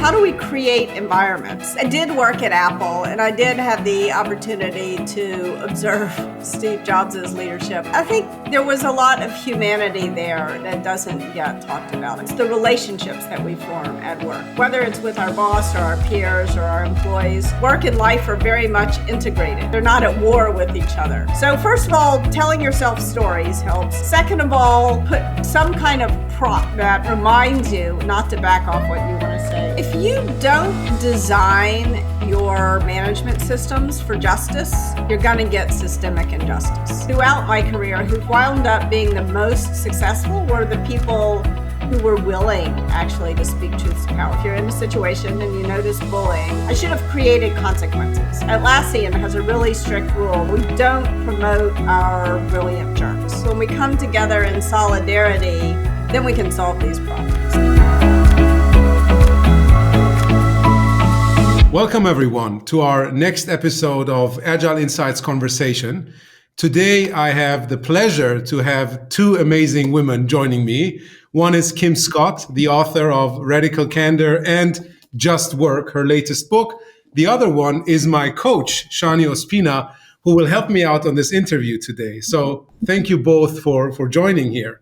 how do we create environments? I did work at Apple, and I did have the opportunity to observe Steve Jobs' leadership. I think there was a lot of humanity there that doesn't get talked about. It's the relationships that we form at work, whether it's with our boss or our peers or our employees. Work and life are very much integrated. They're not at war with each other. So first of all, telling yourself stories helps. Second of all, put some kind of prop that reminds you not to back off what you want to say. If you don't design your management systems for justice, you're going to get systemic injustice. Throughout my career, who've wound up being the most successful were the people who were willing actually to speak truth to power. If you're in a situation and you notice bullying, I should have created consequences. Atlassian has a really strict rule. We don't promote our brilliant jerks. When we come together in solidarity, then we can solve these problems. Welcome everyone to our next episode of Agile Insights Conversation. Today I have the pleasure to have two amazing women joining me. One is Kim Scott, the author of Radical Candor and Just Work, her latest book. The other one is my coach, Shani Ospina, who will help me out on this interview today. So thank you both for joining here.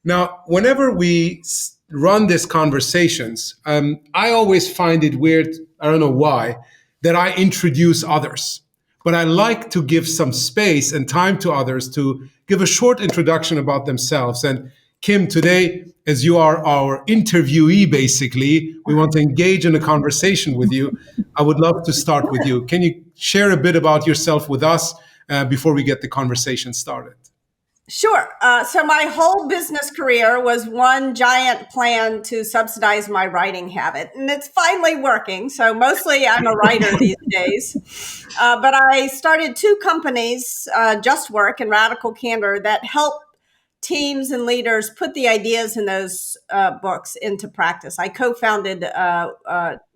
Now, whenever we run these conversations, I always find it weird, I don't know why, that I introduce others. But I like to give some space and time to others to give a short introduction about themselves. And Kim, today, as you are our interviewee, basically, we want to engage in a conversation with you. I would love to start with you. Can you share a bit about yourself with us before we get the conversation started? Sure. So my whole business career was one giant plan to subsidize my writing habit, and it's finally working. So mostly I'm a writer these days. But I started two companies, Just Work and Radical Candor, that help teams and leaders put the ideas in those books into practice. I co-founded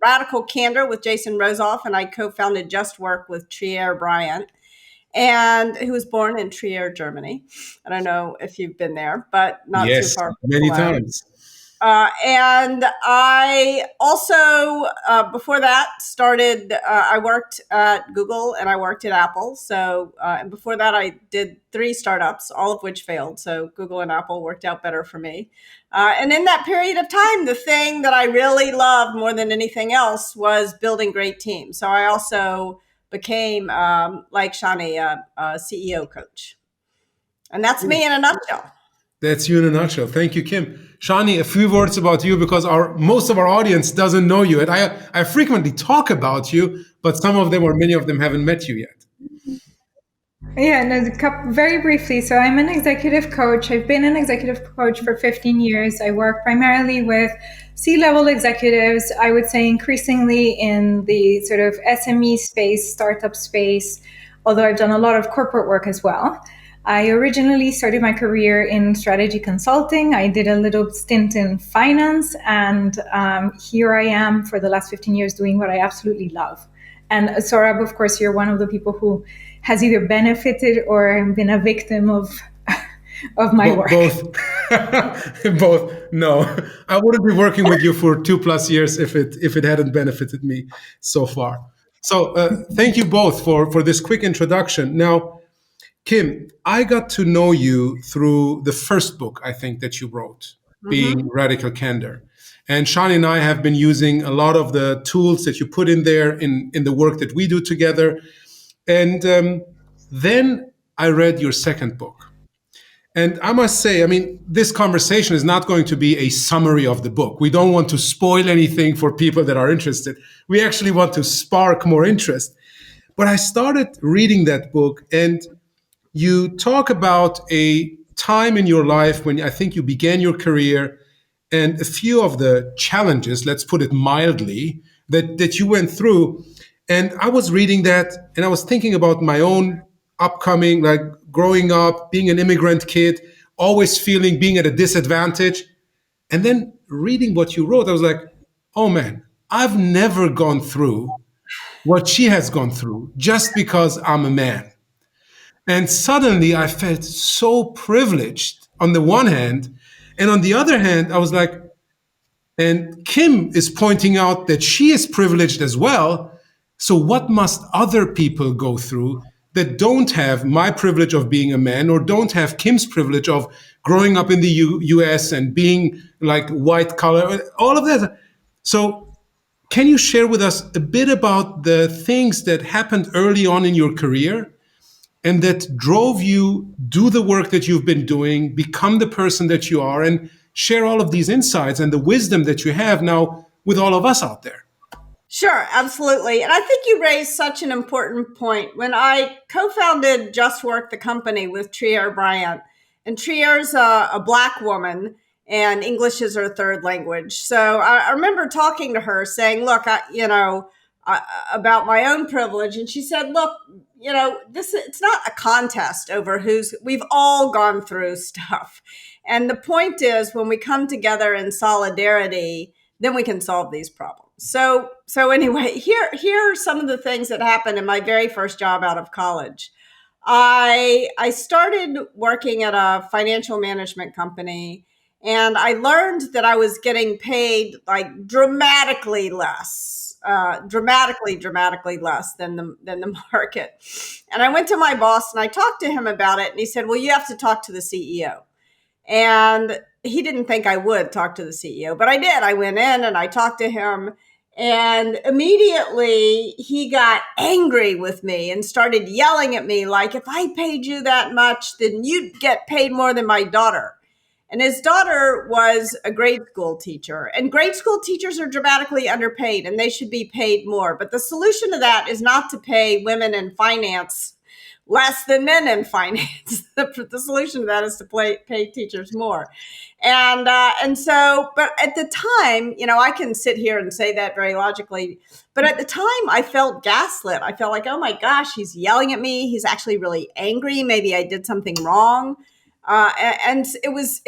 Radical Candor with Jason Rosoff, and I co-founded Just Work with Trier Bryant, and who was born in Trier, Germany. I don't know if you've been there, but not too far. Many times. And I also, before that, I worked at Google and I worked at Apple. So, and before that, I did 3 startups, all of which failed. So Google and Apple worked out better for me. And in that period of time, the thing that I really loved more than anything else was building great teams. So I also became, like Shani, a CEO coach. And that's me in a nutshell. That's you in a nutshell. Thank you, Kim. Shani, a few words about you, because most of our audience doesn't know you. And I frequently talk about you, but some of them or many of them haven't met you yet. Yeah, no, very briefly. So I'm an executive coach. I've been an executive coach for 15 years. I work primarily with C-level executives, I would say increasingly in the sort of SME space, startup space, although I've done a lot of corporate work as well. I originally started my career in strategy consulting. I did a little stint in finance, and here I am for the last 15 years doing what I absolutely love. And Sohrab, of course, you're one of the people who has either benefited or been a victim of my work. Both. No, I wouldn't be working with you for 2+ years if it hadn't benefited me so far. So thank you both for this quick introduction. Now, Kim, I got to know you through the first book, I think, that you wrote, being Radical Candor. And Shani and I have been using a lot of the tools that you put in there in the work that we do together. And then I read your second book. And I must say, I mean, this conversation is not going to be a summary of the book. We don't want to spoil anything for people that are interested. We actually want to spark more interest. But I started reading that book, and you talk about a time in your life when I think you began your career and a few of the challenges, let's put it mildly, that you went through. And I was reading that and I was thinking about my own upcoming, like growing up, being an immigrant kid, always feeling being at a disadvantage. And then reading what you wrote, I was like, oh man, I've never gone through what she has gone through just because I'm a man. And suddenly I felt so privileged on the one hand. And on the other hand, I was like, And Kim is pointing out that she is privileged as well. So, what must other people go through that don't have my privilege of being a man or don't have Kim's privilege of growing up in the US and being like white collar, all of that? So, can you share with us a bit about the things that happened early on in your career and that drove you do the work that you've been doing, become the person that you are, and share all of these insights and the wisdom that you have now with all of us out there? Sure, absolutely. And I think you raised such an important point. When I co-founded Just Work, the company, with Trier Bryant, and Trier's a Black woman, and English is her third language. So I remember talking to her saying, look, about my own privilege. And she said, look, it's not a contest over we've all gone through stuff. And the point is, when we come together in solidarity, then we can solve these problems. So anyway, here are some of the things that happened in my very first job out of college. I started working at a financial management company, and I learned that I was getting paid like dramatically less, dramatically less than the market. And I went to my boss and I talked to him about it, and he said, "Well, you have to talk to the CEO." And he didn't think I would talk to the CEO, but I did. I went in and I talked to him, and immediately he got angry with me and started yelling at me like, if I paid you that much, then you'd get paid more than my daughter. And his daughter was a grade school teacher, and grade school teachers are dramatically underpaid and they should be paid more. But the solution to that is not to pay women in finance less than men in finance. The solution to that is to pay teachers more. And so, but at the time, I can sit here and say that very logically, but at the time I felt gaslit. I felt like, oh my gosh, he's yelling at me. He's actually really angry. Maybe I did something wrong. And it was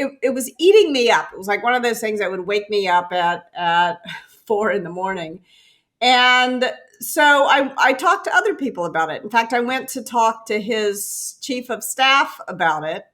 eating me up. It was like one of those things that would wake me up at 4 a.m. And so I talked to other people about it. In fact, I went to talk to his chief of staff about it.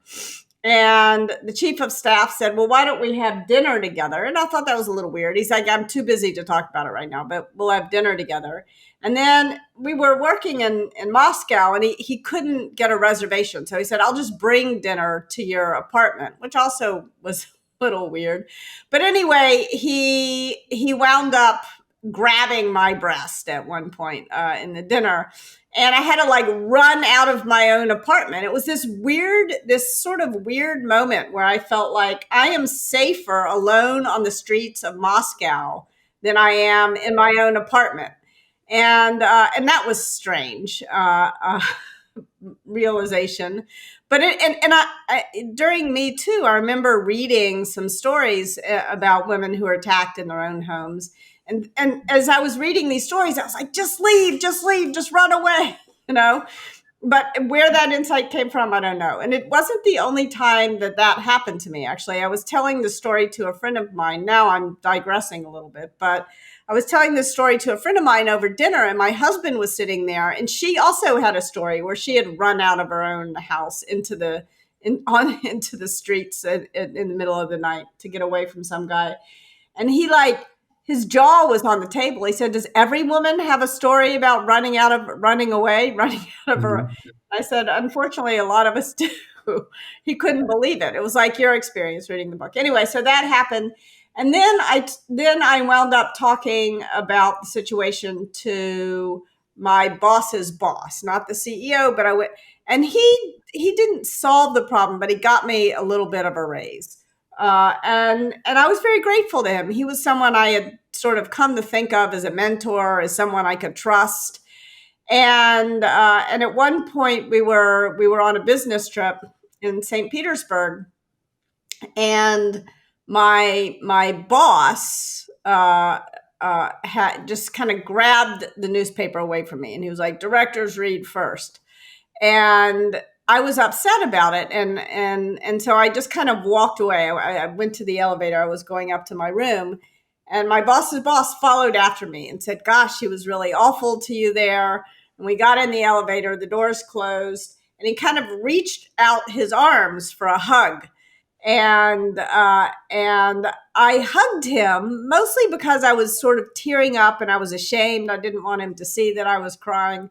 And the chief of staff said, well, why don't we have dinner together? And I thought that was a little weird. He's like, I'm too busy to talk about it right now, but we'll have dinner together. And then we were working in Moscow, and he couldn't get a reservation. So he said, I'll just bring dinner to your apartment, which also was a little weird. But anyway, he wound up grabbing my breast at one point in the dinner. And I had to like run out of my own apartment. It was this sort of weird moment where I felt like I am safer alone on the streets of Moscow than I am in my own apartment. And that was strange realization. But during Me Too, I remember reading some stories about women who are attacked in their own homes. And as I was reading these stories, I was like, just leave, just run away, But where that insight came from, I don't know. And it wasn't the only time that happened to me, actually. I was telling the story to a friend of mine. Now I'm digressing a little bit, but I was telling this story to a friend of mine over dinner, and my husband was sitting there, and she also had a story where she had run out of her own house into the streets in the middle of the night to get away from some guy. And his jaw was on the table. He said, does every woman have a story about running out of her? I said, unfortunately, a lot of us do. He couldn't believe it. It was like your experience reading the book. Anyway, so that happened. And then I wound up talking about the situation to my boss's boss, not the CEO, but I went, and he didn't solve the problem, but he got me a little bit of a raise. And I was very grateful to him. He was someone I had sort of come to think of as a mentor, as someone I could trust. And at one point we were on a business trip in St. Petersburg, and my boss had just kind of grabbed the newspaper away from me, and he was like, "Directors read first." And I was upset about it. And so I just kind of walked away. I went to the elevator. I was going up to my room, and my boss's boss followed after me and said, gosh, he was really awful to you there. And we got in the elevator, the doors closed, and he kind of reached out his arms for a hug. And I hugged him mostly because I was sort of tearing up and I was ashamed. I didn't want him to see that I was crying.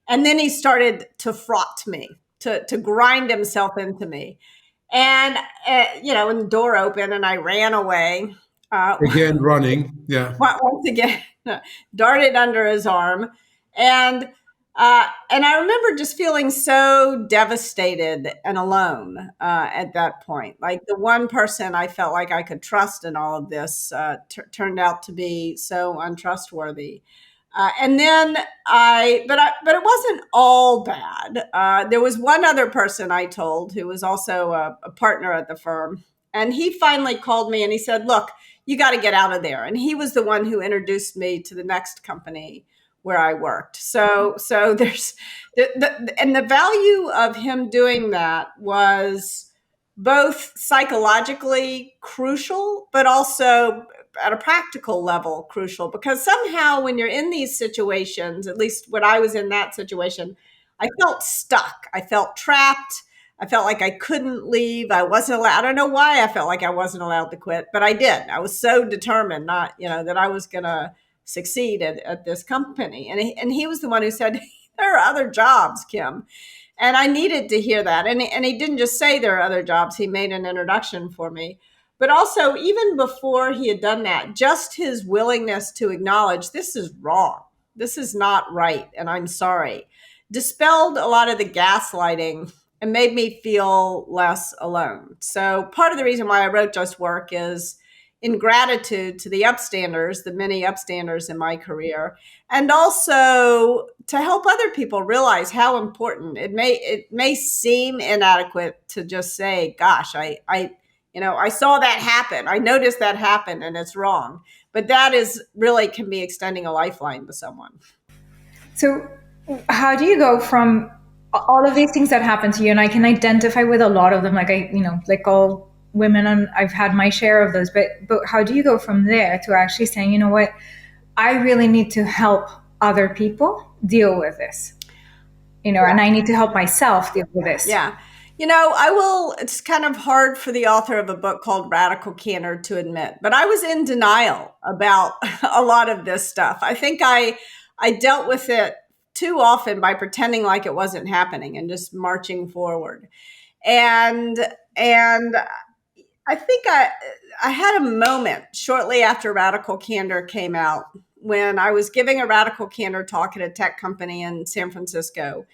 And then he started to fraught me, to grind himself into me. And, and the door opened and I ran away. Again, running. Yeah. Once again, darted under his arm. And I remember just feeling so devastated and alone at that point. Like the one person I felt like I could trust in all of this turned out to be so untrustworthy. And then but it wasn't all bad. There was one other person I told who was also a partner at the firm, and he finally called me and he said, "Look, you got to get out of there." And he was the one who introduced me to the next company where I worked. So there's and the value of him doing that was both psychologically crucial, but also at a practical level crucial, because somehow when you're in these situations, at least when I was in that situation, I felt stuck. I felt trapped. I felt like I couldn't leave. I wasn't allowed. I don't know why I felt like I wasn't allowed to quit, but I did. I was so determined that I was going to succeed at this company. And he was the one who said, "There are other jobs, Kim." And I needed to hear that. And he didn't just say there are other jobs. He made an introduction for me. But also, even before he had done that, just his willingness to acknowledge this is wrong. This is not right. And I'm sorry. Dispelled a lot of the gaslighting and made me feel less alone. So part of the reason why I wrote Just Work is in gratitude to the upstanders, the many upstanders in my career, and also to help other people realize how important it may seem inadequate to just say, "Gosh, I saw that happen. I noticed that happen, and it's wrong." But that is really can be extending a lifeline to someone. So, how do you go from all of these things that happen to you? And I can identify with a lot of them. Like all women, and I've had my share of those. But how do you go from there to actually saying, you know what, I really need to help other people deal with this, and I need to help myself deal with this. Yeah. It's kind of hard for the author of a book called Radical Candor to admit, but I was in denial about a lot of this stuff. I think I dealt with it too often by pretending like it wasn't happening and just marching forward. And I think I had a moment shortly after Radical Candor came out when I was giving a Radical Candor talk at a tech company in San Francisco.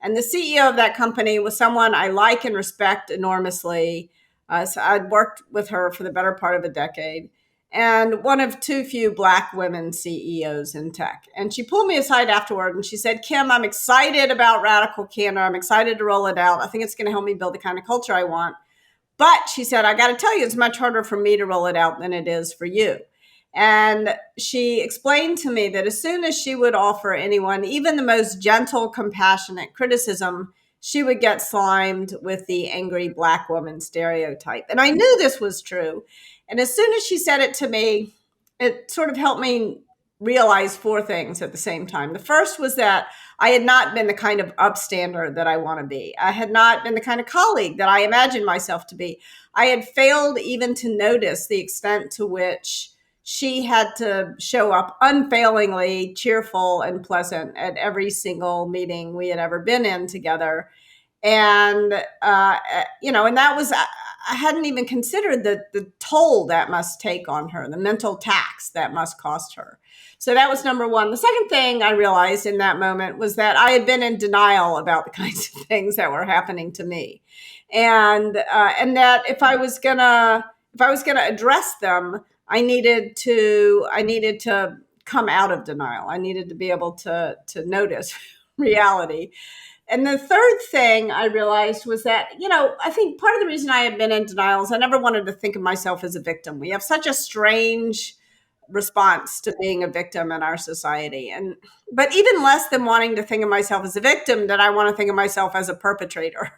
And the CEO of that company was someone I like and respect enormously. So I'd worked with her for the better part of a decade, and one of too few Black women CEOs in tech. And she pulled me aside afterward and she said, "Kim, I'm excited about Radical Candor. I'm excited to roll it out. I think it's going to help me build the kind of culture I want. But," she said, "I got to tell you, it's much harder for me to roll it out than it is for you." And she explained to me that as soon as she would offer anyone even the most gentle, compassionate criticism, she would get slimed with the angry Black woman stereotype. And I knew this was true. And as soon as she said it to me, it sort of helped me realize four things at the same time. The first was that I had not been the kind of upstander that I want to be. I had not been the kind of colleague that I imagined myself to be. I had failed even to notice the extent to which she had to show up unfailingly cheerful and pleasant at every single meeting we had ever been in together. And, and that was, I hadn't even considered the toll that must take on her, the mental tax that must cost her. So that was number one. The second thing I realized in that moment was that I had been in denial about the kinds of things that were happening to me. And that if I was gonna address them, I needed to come out of denial. I needed to be able to notice reality. And the third thing I realized was that, I think part of the reason I had been in denial is I never wanted to think of myself as a victim. We have such a strange response to being a victim in our society. But even less than wanting to think of myself as a victim, did I want to think of myself as a perpetrator.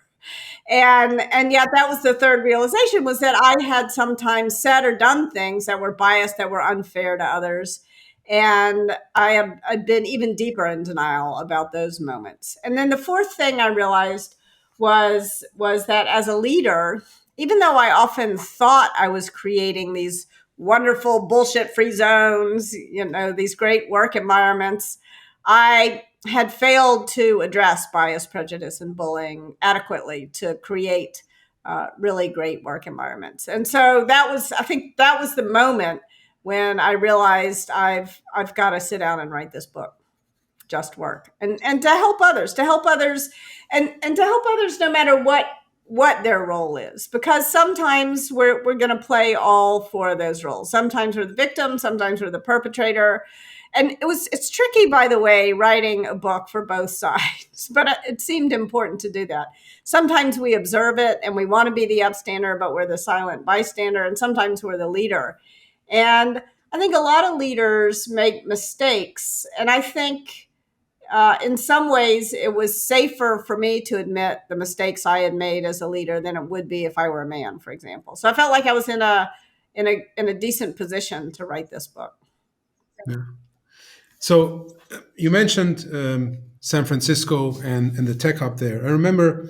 And yet that was the third realization, was that I had sometimes said or done things that were biased, that were unfair to others. And I'd been even deeper in denial about those moments. And then the fourth thing I realized was that as a leader, even though I often thought I was creating these wonderful bullshit-free zones, these great work environments, I had failed to address bias, prejudice, and bullying adequately to create really great work environments. And so I think that was the moment when I realized I've got to sit down and write this book, Just Work, and to help others, and to help others no matter what their role is, because sometimes we're going to play all four of those roles. Sometimes we're the victim, sometimes we're the perpetrator. And it's tricky, by the way, writing a book for both sides, but it seemed important to do that. Sometimes we observe it and we want to be the upstander, but we're the silent bystander. And sometimes we're the leader. And I think a lot of leaders make mistakes. And I think in some ways it was safer for me to admit the mistakes I had made as a leader than it would be if I were a man, for example. So I felt like I was in a decent position to write this book. Yeah. So you mentioned San Francisco and the tech hub there. I remember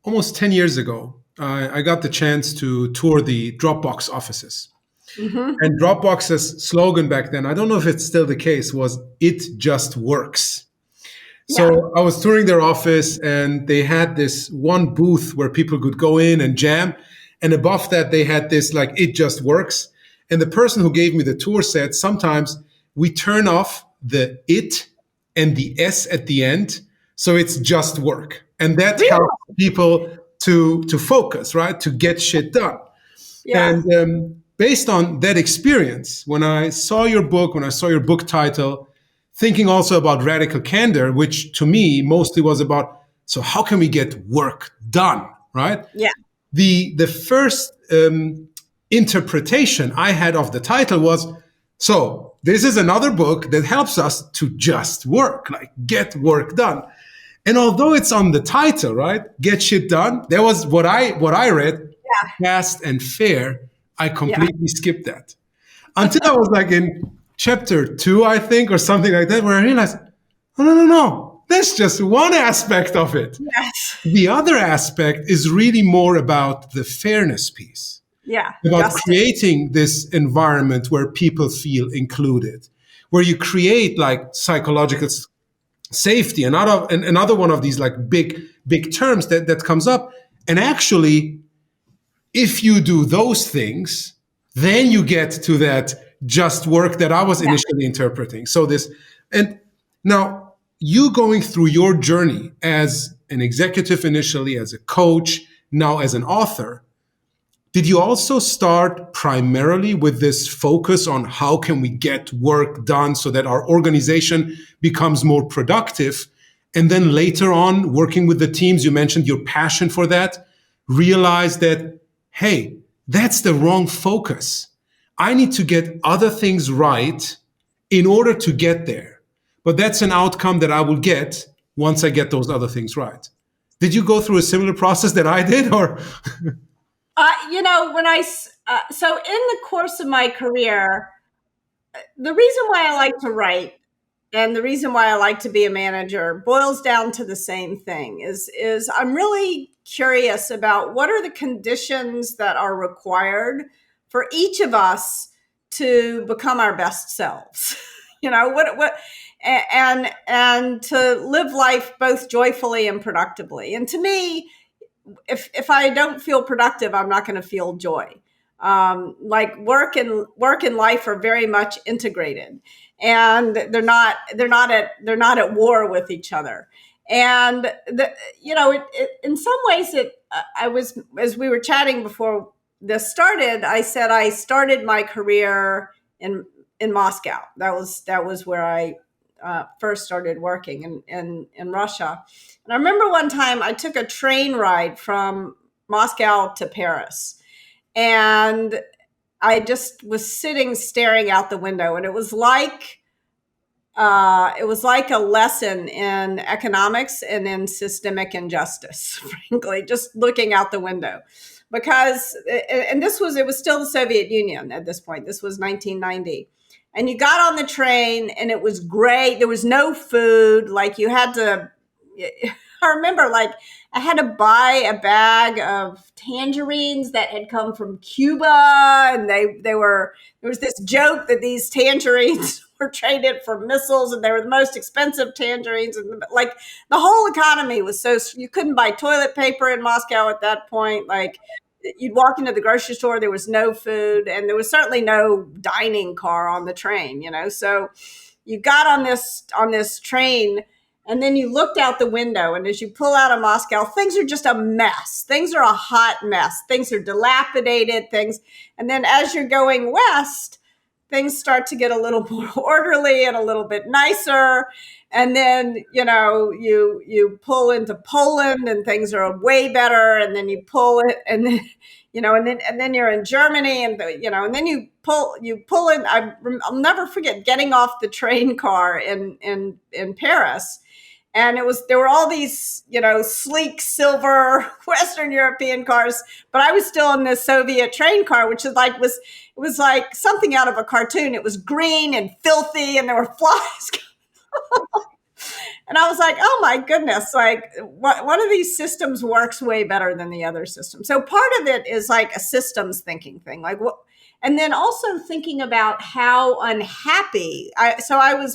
almost 10 years ago, I got the chance to tour the Dropbox offices. Mm-hmm. And Dropbox's slogan back then, I don't know if it's still the case, was "It just works." So I was touring their office and they had this one booth where people could go in and jam. And above that, they had this like, "It just works." And the person who gave me the tour said, sometimes we turn off the "it" and the "s" at the end. So it's just work. And that helps people to focus, right? To get shit done. Yeah. And based on that experience, when I saw your book title, thinking also about radical candor, which to me mostly was about, so how can we get work done, right? Yeah. The first interpretation I had of the title was, so this is another book that helps us to just work, like get work done. And although it's on the title, right, get shit done, that was what I read, fast and fair. I completely skipped that until I was like in chapter 2, I think, or something like that, where I realized, no, that's just one aspect of it. Yes. The other aspect is really more about the fairness piece. Yeah. About creating this environment where people feel included, where you create like psychological safety, another one of these like big terms that comes up. And actually, if you do those things, then you get to that just work that I was initially interpreting. So and now you going through your journey as an executive initially, as a coach, now as an author, did you also start primarily with this focus on how can we get work done so that our organization becomes more productive? And then later on, working with the teams, you mentioned your passion for that, realize that, hey, that's the wrong focus. I need to get other things right in order to get there. But that's an outcome that I will get once I get those other things right. Did you go through a similar process that I did, or? So in the course of my career, the reason why I like to write and the reason why I like to be a manager boils down to the same thing is I'm really curious about what are the conditions that are required for each of us to become our best selves. And to live life both joyfully and productively. And to me, if I don't feel productive, I'm not going to feel joy. Like work and life are very much integrated, and they're not at war with each other. And in some ways, as we were chatting before this started, I said I started my career in Moscow. That was where I first started working in Russia. And I remember one time I took a train ride from Moscow to Paris, and I just was sitting staring out the window, and it was like a lesson in economics and in systemic injustice, frankly, just looking out the window. Because, and it was still the Soviet Union at this point. This was 1990. And you got on the train and it was great. There was no food. Like you had to, I remember like I had to buy a bag of tangerines that had come from Cuba, and they were there was this joke that these tangerines were traded for missiles, and they were the most expensive tangerines, and like the whole economy was so you couldn't buy toilet paper in Moscow at that point. Like you'd walk into the grocery store, there was no food, and there was certainly no dining car on the train. So you got on this train, and then you looked out the window, and as you pull out of Moscow, things are just a mess. Things are a hot mess. Things are dilapidated. And then as you're going west, things start to get a little more orderly and a little bit nicer. And then, you pull into Poland and things are way better. And then you pull it, and then, and then you're in Germany, and and then you pull in. I'll never forget getting off the train car in Paris. And there were all these, sleek silver Western European cars, but I was still in this Soviet train car, which was like something out of a cartoon. It was green and filthy, and there were flies. And I was like, oh my goodness, like one of these systems works way better than the other system. So part of it is like a systems thinking thing, like what, and then also thinking about how unhappy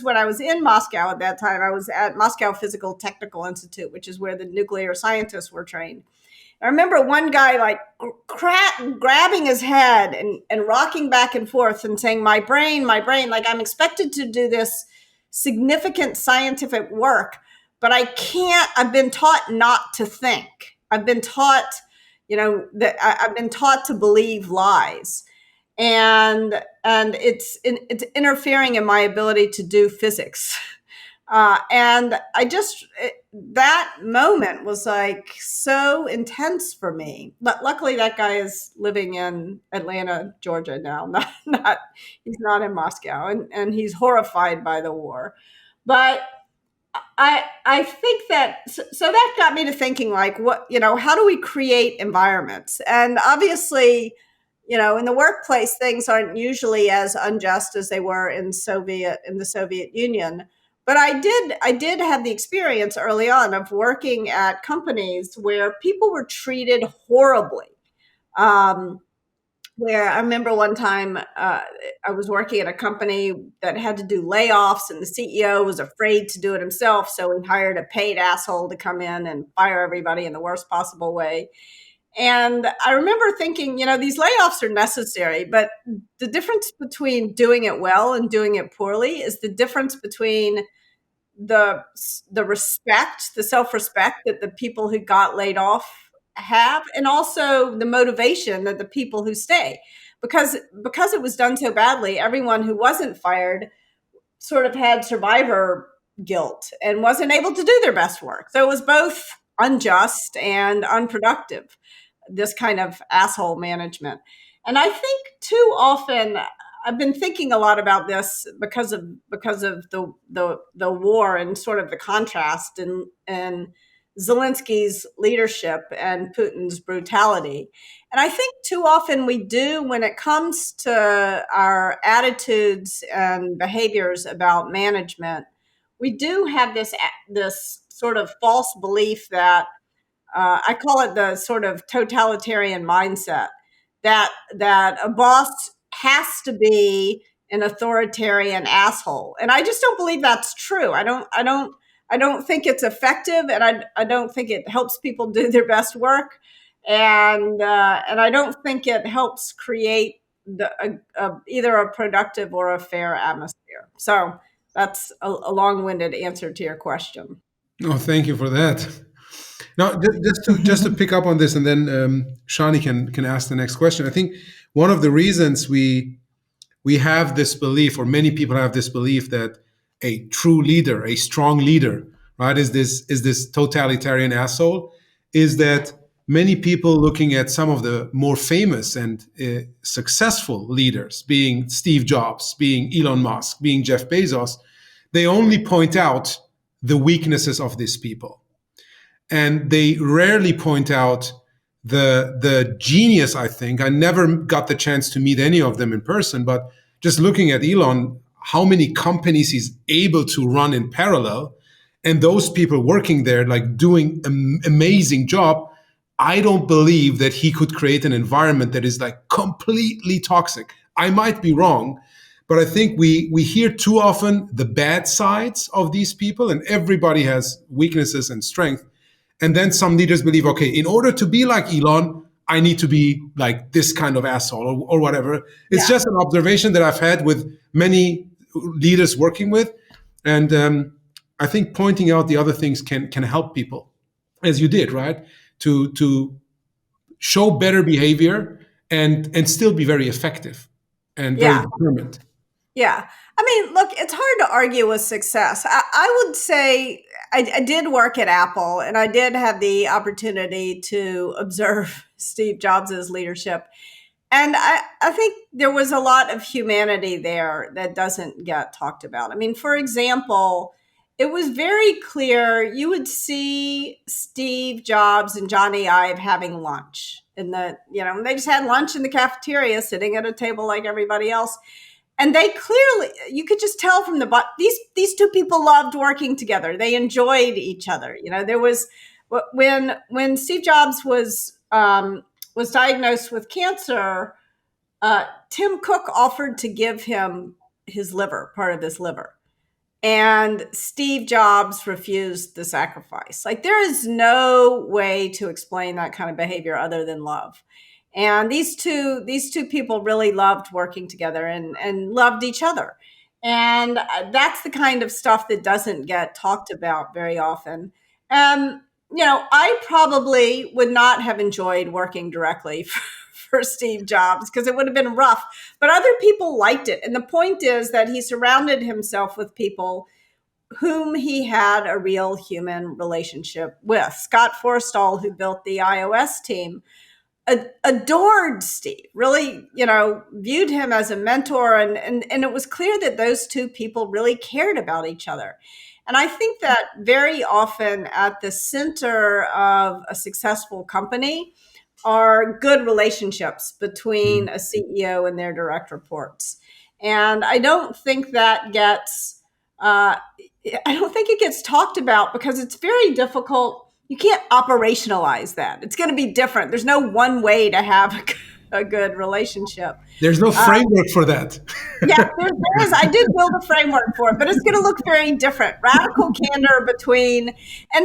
when I was in Moscow at that time, I was at Moscow Physical Technical Institute, which is where the nuclear scientists were trained. I remember one guy like grabbing his head and rocking back and forth and saying, my brain, like I'm expected to do this significant scientific work, but I can't. I've been taught not to think. I've been taught, that I've been taught to believe lies, and it's interfering in my ability to do physics. And that moment was like so intense for me. But luckily, that guy is living in Atlanta, Georgia now. He's not in Moscow, and he's horrified by the war. But I think that so that got me to thinking like how do we create environments? And obviously, in the workplace, things aren't usually as unjust as they were in the Soviet Union. But I did have the experience early on of working at companies where people were treated horribly. Where I remember one time I was working at a company that had to do layoffs, and the CEO was afraid to do it himself. So he hired a paid asshole to come in and fire everybody in the worst possible way. And I remember thinking, these layoffs are necessary, but the difference between doing it well and doing it poorly is the difference between the respect, the self-respect that the people who got laid off have, and also the motivation that the people who stay, because it was done so badly, everyone who wasn't fired sort of had survivor guilt and wasn't able to do their best work. So it was both unjust and unproductive, this kind of asshole management. And I think too often I've been thinking a lot about this because of the war and sort of the contrast in Zelensky's leadership and Putin's brutality. And I think too often we do, when it comes to our attitudes and behaviors about management, we do have this sort of false belief that I call it the sort of totalitarian mindset that a boss has to be an authoritarian asshole. And I just don't believe that's true. I don't think it's effective, and I don't think it helps people do their best work, and I don't think it helps create either a productive or a fair atmosphere. So that's a long-winded answer to your question. Oh, thank you for that. Now, just to pick up on this, and then Shani can ask the next question. I think one of the reasons we have this belief, or many people have this belief, that a true leader, a strong leader, right, is this totalitarian asshole, is that many people looking at some of the more famous and successful leaders, being Steve Jobs, being Elon Musk, being Jeff Bezos, they only point out the weaknesses of these people. And they rarely point out the genius, I think. I never got the chance to meet any of them in person, but just looking at Elon, how many companies he's able to run in parallel, and those people working there, like doing an amazing job, I don't believe that he could create an environment that is like completely toxic. I might be wrong, but I think we hear too often the bad sides of these people, and everybody has weaknesses and strength. And then some leaders believe, okay, in order to be like Elon, I need to be like this kind of asshole or whatever. It's Yeah. just an observation that I've had with many leaders working with. And I think pointing out the other things can help people, as you did, right? To show better behavior and still be very effective and very Yeah. determined. Yeah. I mean, look, it's hard to argue with success. I would say I did work at Apple and I did have the opportunity to observe Steve Jobs' leadership. And I think there was a lot of humanity there that doesn't get talked about. I mean, for example, it was very clear you would see Steve Jobs and Johnny Ive having lunch they just had lunch in the cafeteria, sitting at a table like everybody else. And they clearly, you could just tell from these two people loved working together. They enjoyed each other. There was when Steve Jobs was diagnosed with cancer. Tim Cook offered to give him part of his liver, and Steve Jobs refused the sacrifice. Like, there is no way to explain that kind of behavior other than love. And these two people really loved working together and loved each other. And that's the kind of stuff that doesn't get talked about very often. Um, I probably would not have enjoyed working directly for Steve Jobs because it would have been rough, but other people liked it. And the point is that he surrounded himself with people whom he had a real human relationship with. Scott Forstall, who built the iOS team, adored Steve, really, viewed him as a mentor. And it was clear that those two people really cared about each other. And I think that very often at the center of a successful company are good relationships between a CEO and their direct reports. And I don't think it gets talked about because it's very difficult. You can't operationalize that. It's going to be different. There's no one way to have a good relationship. There's no framework for that. Yeah, there is. I did build a framework for it, but it's going to look very different. And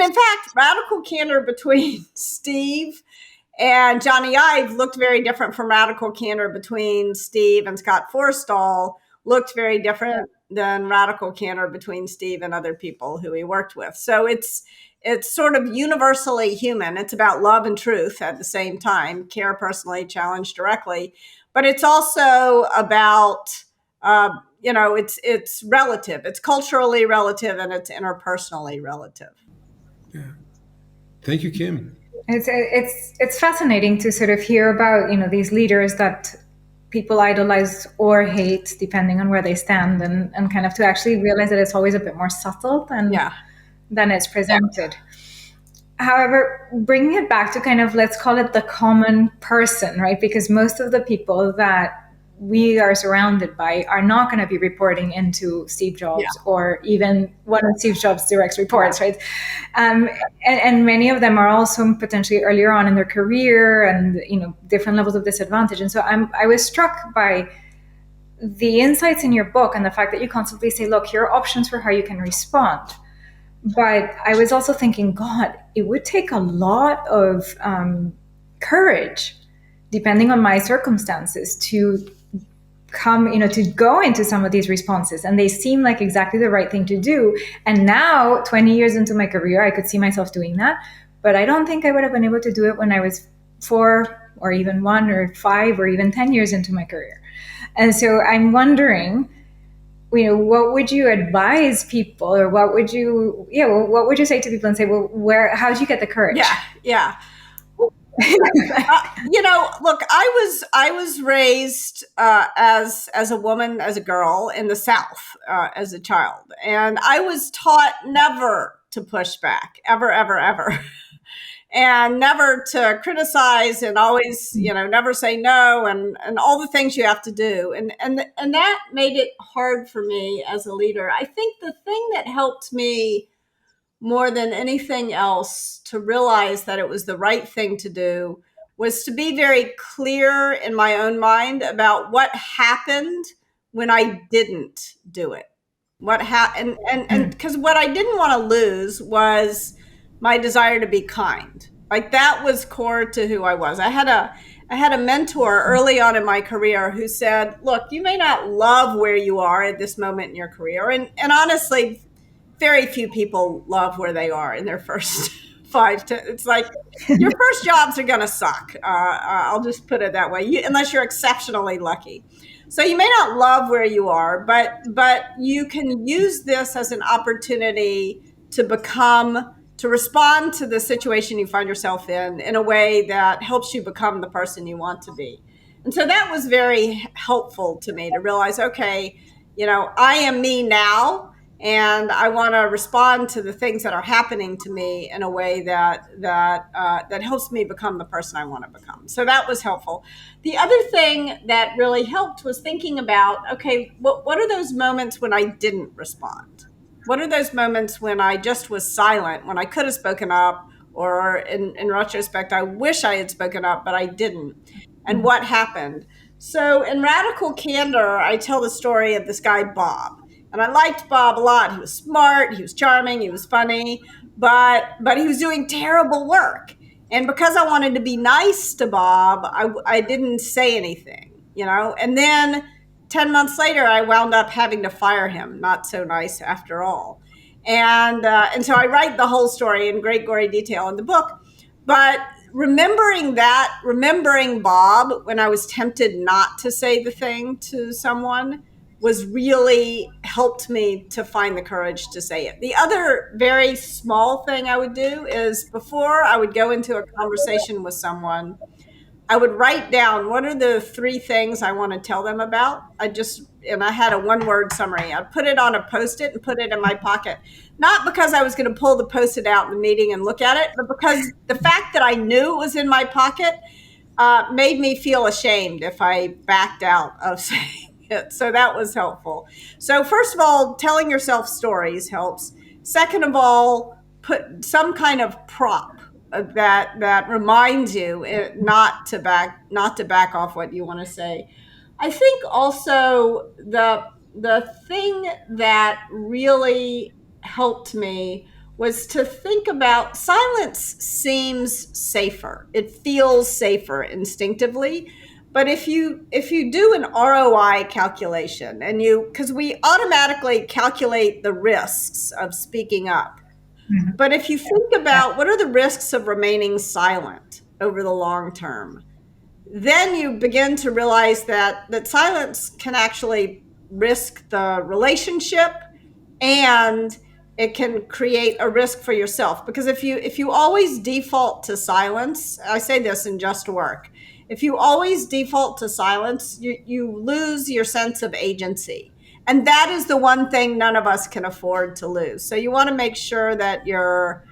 in fact, radical candor between Steve and Johnny Ive looked very different from radical candor between Steve and Scott Forstall, looked very different than radical candor between Steve and other people who he worked with. So it's sort of universally human. It's about love and truth at the same time, care personally, challenge directly. But it's also about, it's relative. It's culturally relative and it's interpersonally relative. Yeah. Thank you, Kim. It's fascinating to sort of hear about these leaders that people idolize or hate depending on where they stand, and kind of to actually realize that it's always a bit more subtle than it's presented. Yeah. However, bringing it back to kind of, let's call it the common person, right? Because most of the people that we are surrounded by are not going to be reporting into Steve Jobs or even one of Steve Jobs' direct reports, right? And many of them are also potentially earlier on in their career and different levels of disadvantage. And so I was struck by the insights in your book and the fact that you constantly say, look, here are options for how you can respond. But I was also thinking, God, it would take a lot of courage, depending on my circumstances, to to go into some of these responses. And they seem like exactly the right thing to do. And now, 20 years into my career, I could see myself doing that. But I don't think I would have been able to do it when I was 4 or even 1 or 5 or even 10 years into my career. And so I'm wondering, what would you advise people, or what would you say to people and say, well, how did you get the courage? Yeah. Look, I was raised as a woman, as a girl in the South, as a child, and I was taught never to push back, ever, ever, ever, and never to criticize, and always, never say no, and all the things you have to do, and that made it hard for me as a leader. I think the thing that helped me more than anything else to realize that it was the right thing to do was to be very clear in my own mind about what happened when I didn't do it. What happened, and because what I didn't want to lose was my desire to be kind. Like that was core to who I was. I had a mentor early on in my career who said, "Look, you may not love where you are at this moment in your career, and honestly, very few people love where they are in their first it's like your first jobs are going to suck. I'll just put it that way, unless you're exceptionally lucky. So you may not love where you are, but you can use this as an opportunity to respond to the situation you find yourself in a way that helps you become the person you want to be." And so that was very helpful to me to realize, okay, I am me now, and I want to respond to the things that are happening to me in a way that helps me become the person I want to become. So that was helpful. The other thing that really helped was thinking about, okay, what are those moments when I didn't respond? What are those moments when I just was silent, when I could have spoken up, or in retrospect, I wish I had spoken up, but I didn't? And what happened? So in Radical Candor, I tell the story of this guy, Bob. And I liked Bob a lot. He was smart, he was charming, he was funny, but he was doing terrible work. And because I wanted to be nice to Bob, I didn't say anything. And then 10 months later, I wound up having to fire him. Not so nice after all. And so I write the whole story in great gory detail in the book. But remembering Bob when I was tempted not to say the thing to someone was really helped me to find the courage to say it. The other very small thing I would do is before I would go into a conversation with someone, I would write down what are the 3 things I want to tell them about. And I had a 1-word summary. I'd put it on a Post-it and put it in my pocket. Not because I was going to pull the Post-it out in the meeting and look at it, but because the fact that I knew it was in my pocket made me feel ashamed if I backed out of saying it. So that was helpful. So first of all, telling yourself stories helps. Second of all, put some kind of prop that reminds you not to back off what you want to say. I think also the thing that really helped me was to think about silence seems safer. It feels safer instinctively. But if you do an ROI calculation because we automatically calculate the risks of speaking up. But if you think about what are the risks of remaining silent over the long term, then you begin to realize that silence can actually risk the relationship, and it can create a risk for yourself. Because if you always default to silence, I say this in Just Work, if you always default to silence, you lose your sense of agency. And that is the one thing none of us can afford to lose. So you want to make sure that you're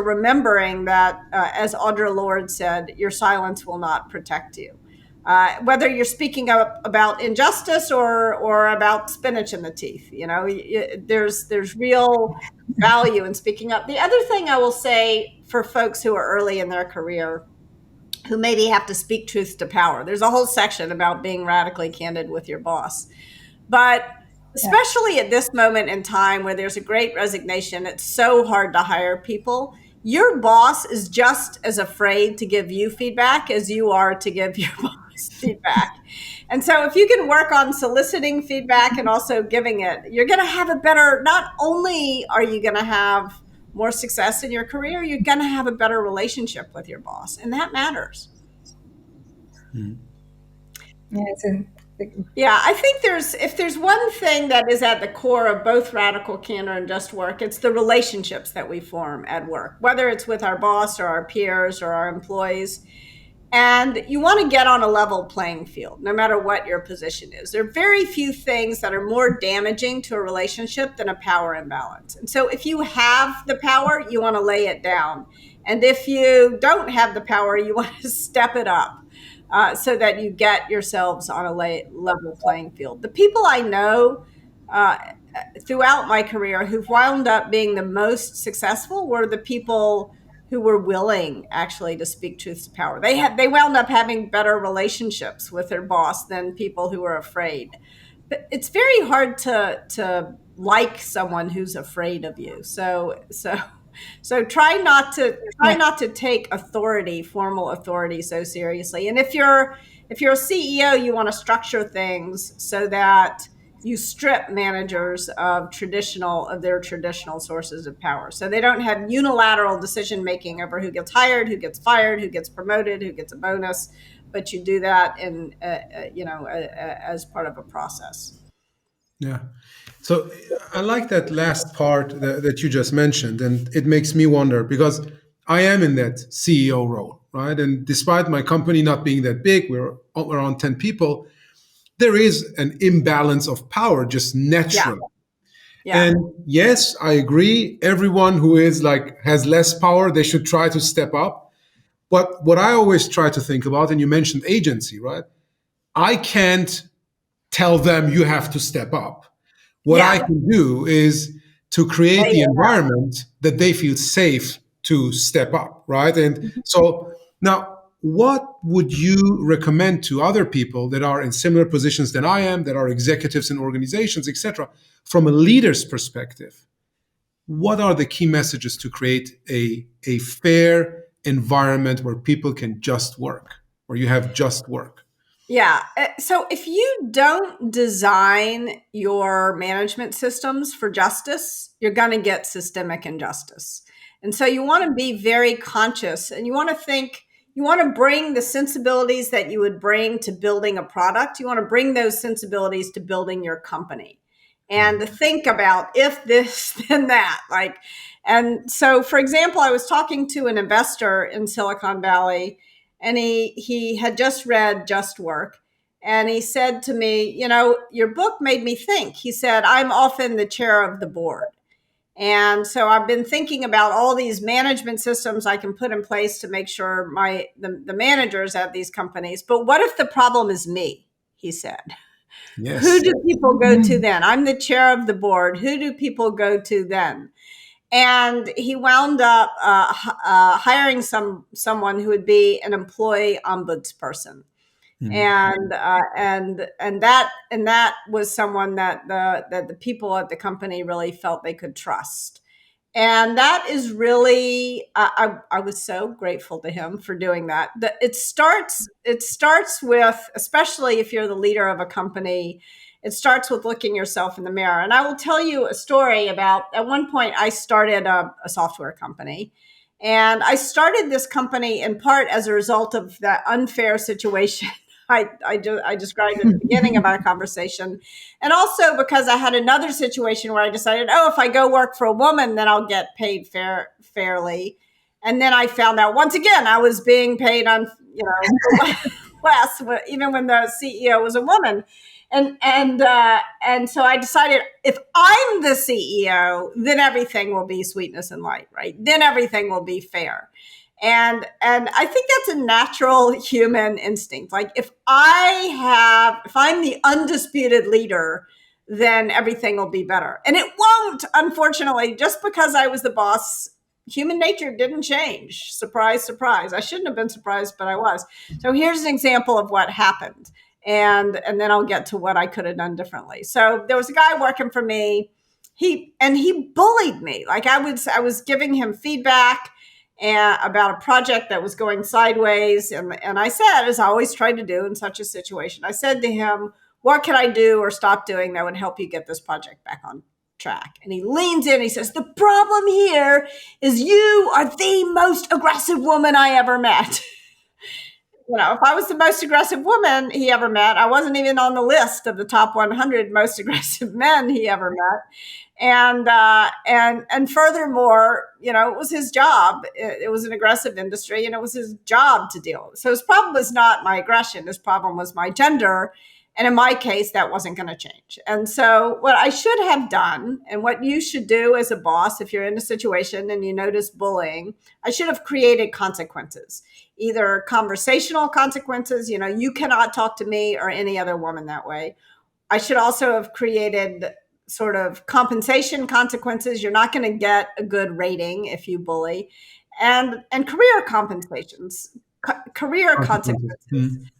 remembering that, as Audre Lorde said, your silence will not protect you. Whether you're speaking up about injustice or about spinach in the teeth, there's real value in speaking up. The other thing I will say for folks who are early in their career, who maybe have to speak truth to power, there's a whole section about being radically candid with your boss. But especially at this moment in time where there's a great resignation, it's so hard to hire people. Your boss is just as afraid to give you feedback as you are to give your boss feedback. And so if you can work on soliciting feedback and also giving it, you're going to have not only are you going to have more success in your career, you're going to have a better relationship with your boss. And that matters. Yeah, I think if there's one thing that is at the core of both Radical Candor and Just Work, it's the relationships that we form at work, whether it's with our boss or our peers or our employees. And you want to get on a level playing field, no matter what your position is. There are very few things that are more damaging to a relationship than a power imbalance. And so if you have the power, you want to lay it down. And if you don't have the power, you want to step it up. So that you get yourselves on a level playing field. The people I know throughout my career who've wound up being the most successful were the people who were willing actually to speak truth to power. They wound up having better relationships with their boss than people who were afraid. But it's very hard to like someone who's afraid of you. So try Yeah. not to take authority, formal authority, so seriously. And if you're a CEO, you want to structure things so that you strip managers of their traditional sources of power, so they don't have unilateral decision making over who gets hired, who gets fired, who gets promoted, who gets a bonus, but you do that in as part of a process. Yeah. So I like that last part that you just mentioned, and it makes me wonder because I am in that CEO role, right? And despite my company not being that big, we're around 10 people, there is an imbalance of power just Yeah, naturally. yeah, And yes, I agree. Everyone who is like has less power, they should try to step up. But what I always try to think about, and you mentioned agency, right? I can't tell them you have to step up. What I yeah. can do is to create Lay the it out. environment that they feel safe to step up, right? And so now, what would you recommend to other people that are in similar positions than I am, that are executives in organizations, etc., from a leader's perspective? What are the key messages to create a fair environment where people can just work, where you have just work? Yeah. So if you don't design your management systems for justice, you're going to get systemic injustice. And so you want to be very conscious, and you want to think, you want to bring the sensibilities that you would bring to building a product. You want to bring those sensibilities to building your company and to think about if this, then that. And so, for example, I was talking to an investor in Silicon Valley, and he had just read Just Work, and he said to me, your book made me think. He said, I'm often the chair of the board, and so I've been thinking about all these management systems I can put in place to make sure the managers at these companies, but what if the problem is me? He said, who Yes. do people go to then? I'm the chair of the board. Who do people go to then? And he wound up hiring someone who would be an employee ombudsperson, Mhm. and that was someone that the people at the company really felt they could trust. And that is really, I was so grateful to him for doing that. It starts with, especially if you're the leader of a company, it starts with looking yourself in the mirror. And I will tell you a story about, at one point I started a software company, and I started this company in part as a result of that unfair situation I described at the beginning of our conversation. And also because I had another situation where I decided, oh, if I go work for a woman, then I'll get paid fairly. And then I found out once again I was being paid on, less, even when the CEO was a woman. And so I decided, if I'm the CEO, then everything will be sweetness and light, right? Then everything will be fair. And I think that's a natural human instinct. Like, if I'm the undisputed leader, then everything will be better. And it won't, unfortunately. Just because I was the boss, human nature didn't change. Surprise, surprise. I shouldn't have been surprised, but I was. So here's an example of what happened. And then I'll get to what I could have done differently. So there was a guy working for me. He bullied me. Like, I was giving him feedback and about a project that was going sideways. And I said, as I always try to do in such a situation, I said to him, what can I do or stop doing that would help you get this project back on track? And he leans in, he says, the problem here is you are the most aggressive woman I ever met. If I was the most aggressive woman he ever met, I wasn't even on the list of the top 100 most aggressive men he ever met. And furthermore, it was his job. It was an aggressive industry, and it was his job to deal with. So his problem was not my aggression. His problem was my gender. And in my case, that wasn't going to change. And so what I should have done, and what you should do as a boss, if you're in a situation and you notice bullying, I should have created consequences, either conversational consequences, you cannot talk to me or any other woman that way. I should also have created sort of compensation consequences. You're not going to get a good rating if you bully, and career compensations, career Consequences. consequences.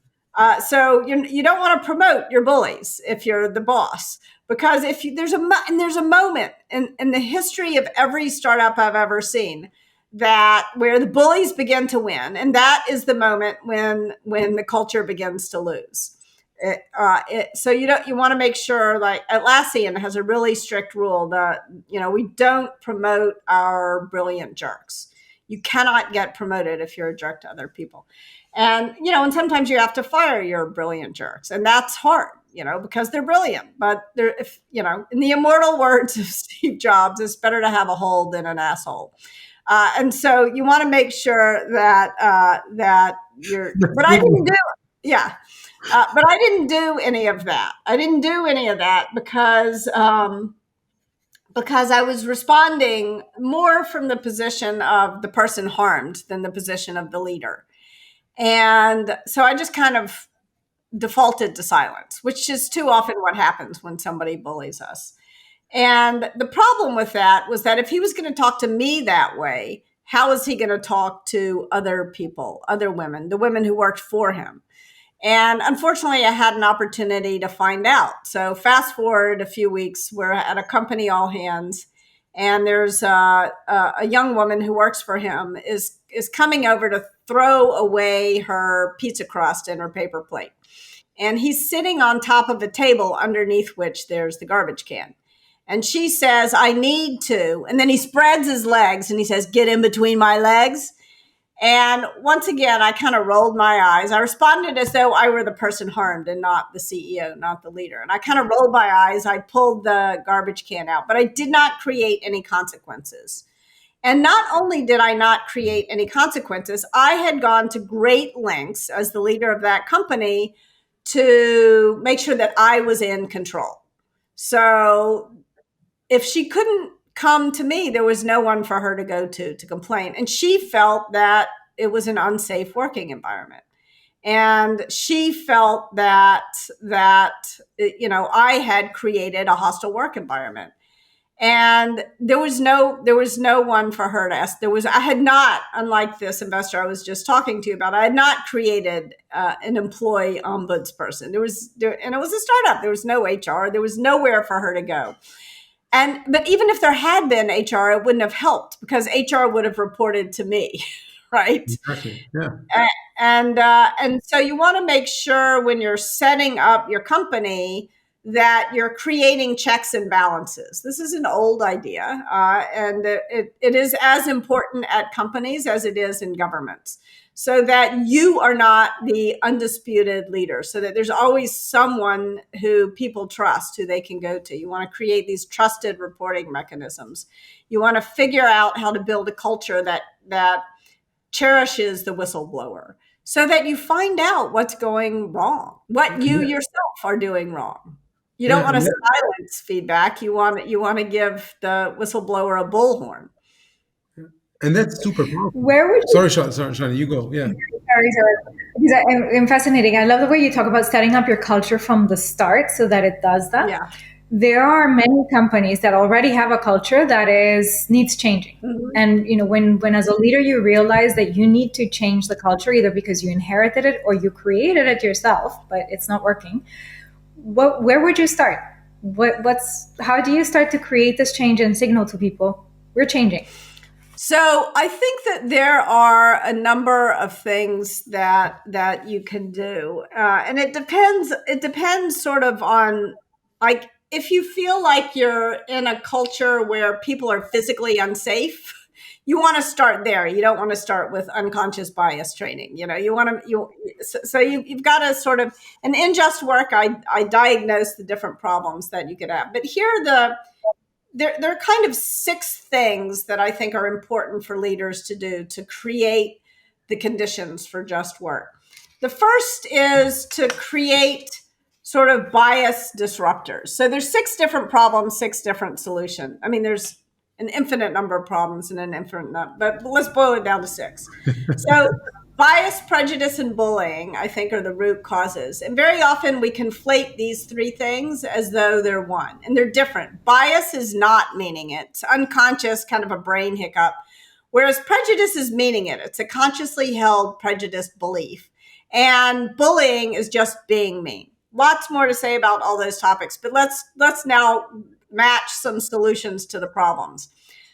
So you don't want to promote your bullies if you're the boss, because if you, there's a moment in the history of every startup I've ever seen that where the bullies begin to win, and that is the moment when the culture begins to lose. So you want to make sure, like Atlassian has a really strict rule that we don't promote our brilliant jerks. You cannot get promoted if you're a jerk to other people. And sometimes you have to fire your brilliant jerks, and that's hard, because they're brilliant. But in the immortal words of Steve Jobs, it's better to have a hole than an asshole. And so you want to make sure that you're. But I didn't do it. Yeah. But I didn't do any of that. I didn't do any of that because I was responding more from the position of the person harmed than the position of the leader. And so I just kind of defaulted to silence, which is too often what happens when somebody bullies us. And the problem with that was that if he was going to talk to me that way, how is he going to talk to other people, other women, the women who worked for him? And unfortunately, I had an opportunity to find out. So fast forward a few weeks, we're at a company all hands, and there's a young woman who works for him is coming over to throw away her pizza crust in her paper plate. And he's sitting on top of a table underneath which there's the garbage can. And she says, "I need to." And then he spreads his legs and he says, "Get in between my legs." And once again, I kind of rolled my eyes. I responded as though I were the person harmed and not the CEO, not the leader. And I kind of rolled my eyes. I pulled the garbage can out, but I did not create any consequences. And not only did I not create any consequences, I had gone to great lengths as the leader of that company to make sure that I was in control. So if she couldn't come to me, there was no one for her to go to complain. And she felt that it was an unsafe working environment. And she felt that I had created a hostile work environment. And there was no one for her to ask. I had not, unlike this investor I was just talking to you about, I had not created an employee ombudsperson. And it was a startup. There was no HR. There was nowhere for her to go. But even if there had been HR, it wouldn't have helped because HR would have reported to me, right? Exactly. Yeah. And so you want to make sure when you're setting up your company that you're creating checks and balances. This is an old idea, and it is as important at companies as it is in governments, so that you are not the undisputed leader, so that there's always someone who people trust, who they can go to. You want to create these trusted reporting mechanisms. You want to figure out how to build a culture that cherishes the whistleblower, so that you find out what's going wrong, what you yourself are doing wrong. You don't want to silence feedback. You want to give the whistleblower a bullhorn. And that's super powerful. Where would Sorry, Shani, you go. Yeah. Sorry. Because I'm fascinating. I love the way you talk about setting up your culture from the start so that it does that. Yeah. There are many companies that already have a culture that needs changing. Mm-hmm. And when as a leader you realize that you need to change the culture, either because you inherited it or you created it yourself, but it's not working. Where would you start? How do you start to create this change and signal to people we're changing? So I think that there are a number of things that you can do, and it depends. It depends sort of on, like, if you feel like you're in a culture where people are physically unsafe, you want to start there. You don't want to start with unconscious bias training. You've got to sort of, and in Just Work, I diagnose the different problems that you could have. But here there are kind of 6 things that I think are important for leaders to do to create the conditions for Just Work. The first is to create sort of bias disruptors. So there's 6 different problems, 6 different solutions. I mean, there's an infinite number of problems and an infinite number, but let's boil it down to 6. So bias, prejudice, and bullying, I think, are the root causes. And very often we conflate these three things as though they're one, and they're different. Bias is not meaning it. It's unconscious, kind of a brain hiccup, whereas prejudice is meaning it. It's a consciously held prejudiced belief. And bullying is just being mean. Lots more to say about all those topics, but let's now match some solutions to the problems.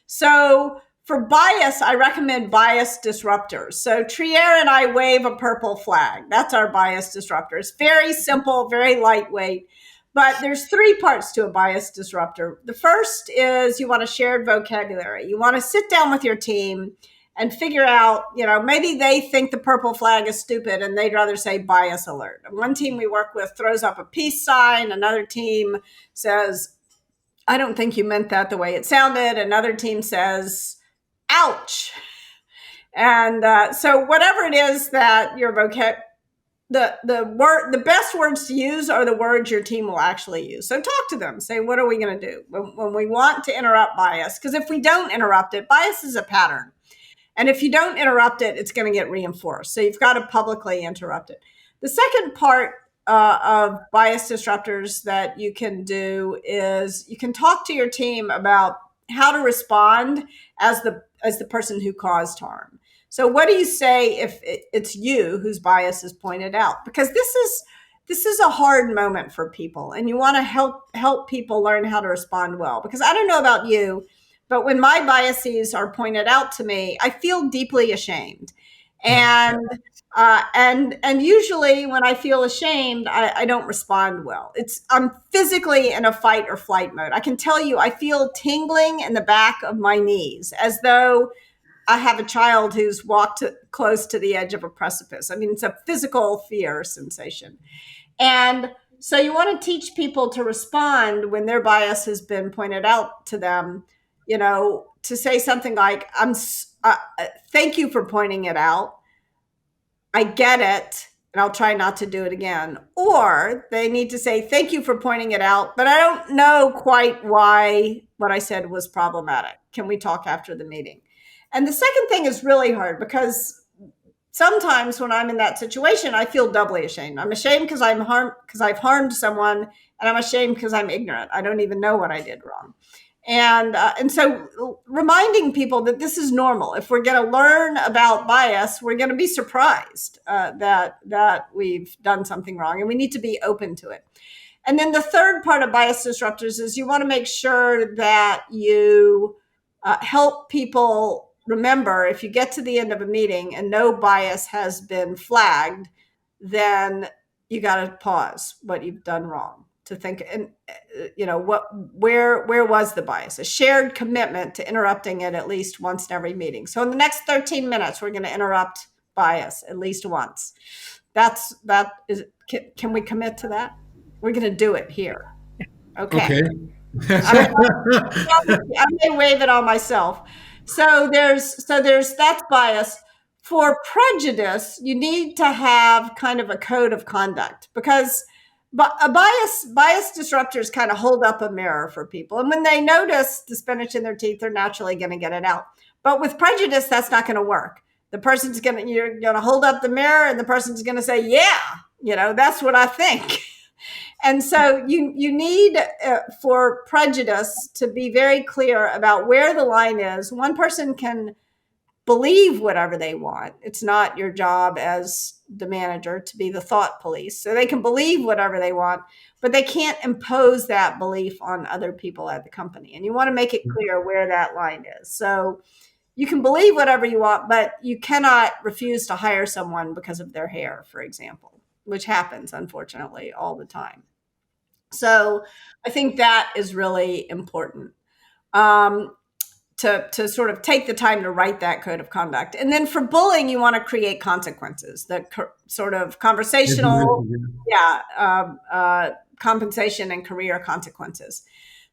So for bias, I recommend bias disruptors. So Trier and I wave a purple flag. That's our bias disruptor. It's very simple, very lightweight, but there's three parts to a bias disruptor. The first is you want a shared vocabulary. You want to sit down with your team and figure out, maybe they think the purple flag is stupid and they'd rather say bias alert. One team we work with throws up a peace sign. Another team says, I don't think you meant that the way it sounded. Another team says, ouch. And so whatever it is that your vocab, the best words to use are the words your team will actually use. So talk to them. Say, what are we going to do when we want to interrupt bias? Because if we don't interrupt it, bias is a pattern. And if you don't interrupt it, it's going to get reinforced. So you've got to publicly interrupt it. The second part of bias disruptors that you can do is you can talk to your team about how to respond as the person who caused harm. So what do you say if it's you whose bias is pointed out? Because this is a hard moment for people, and you want to help people learn how to respond well. Because I don't know about you, but when my biases are pointed out to me, I feel deeply ashamed. And usually when I feel ashamed, I don't respond well. I'm physically in a fight or flight mode. I can tell you, I feel tingling in the back of my knees as though I have a child who's walked close to the edge of a precipice. I mean, it's a physical fear sensation. And so you want to teach people to respond when their bias has been pointed out to them, to say something like, thank you for pointing it out. I get it, and I'll try not to do it again. Or they need to say, thank you for pointing it out, but I don't know quite why what I said was problematic. Can we talk after the meeting? And the second thing is really hard because sometimes when I'm in that situation, I feel doubly ashamed. I'm ashamed because I've harmed someone, and I'm ashamed because I'm ignorant. I don't even know what I did wrong. And so reminding people that this is normal. If we're going to learn about bias, we're going to be surprised that we've done something wrong, and we need to be open to it. And then the third part of bias disruptors is you want to make sure that you help people remember, if you get to the end of a meeting and no bias has been flagged, then you got to pause what you've done wrong to think, and where was the bias? A shared commitment to interrupting it at least once in every meeting. So in the next 13 minutes, we're going to interrupt bias at least once. Can we commit to that? We're going to do it here. Okay. I may wave it on myself. So that's bias. For prejudice, you need to have kind of a code of conduct, because bias disruptors kind of hold up a mirror for people. And when they notice the spinach in their teeth, they're naturally going to get it out. But with prejudice, that's not going to work. You're going to hold up the mirror, and the person's going to say, yeah, that's what I think. And so you need, for prejudice, to be very clear about where the line is. One person can believe whatever they want. It's not your job as the manager to be the thought police. So they can believe whatever they want, but they can't impose that belief on other people at the company. And you want to make it clear where that line is. So you can believe whatever you want, but you cannot refuse to hire someone because of their hair, for example, which happens, unfortunately, all the time. So I think that is really important. To sort of take the time to write that code of conduct. And then for bullying, you want to create consequences, sort of conversational, compensation and career consequences.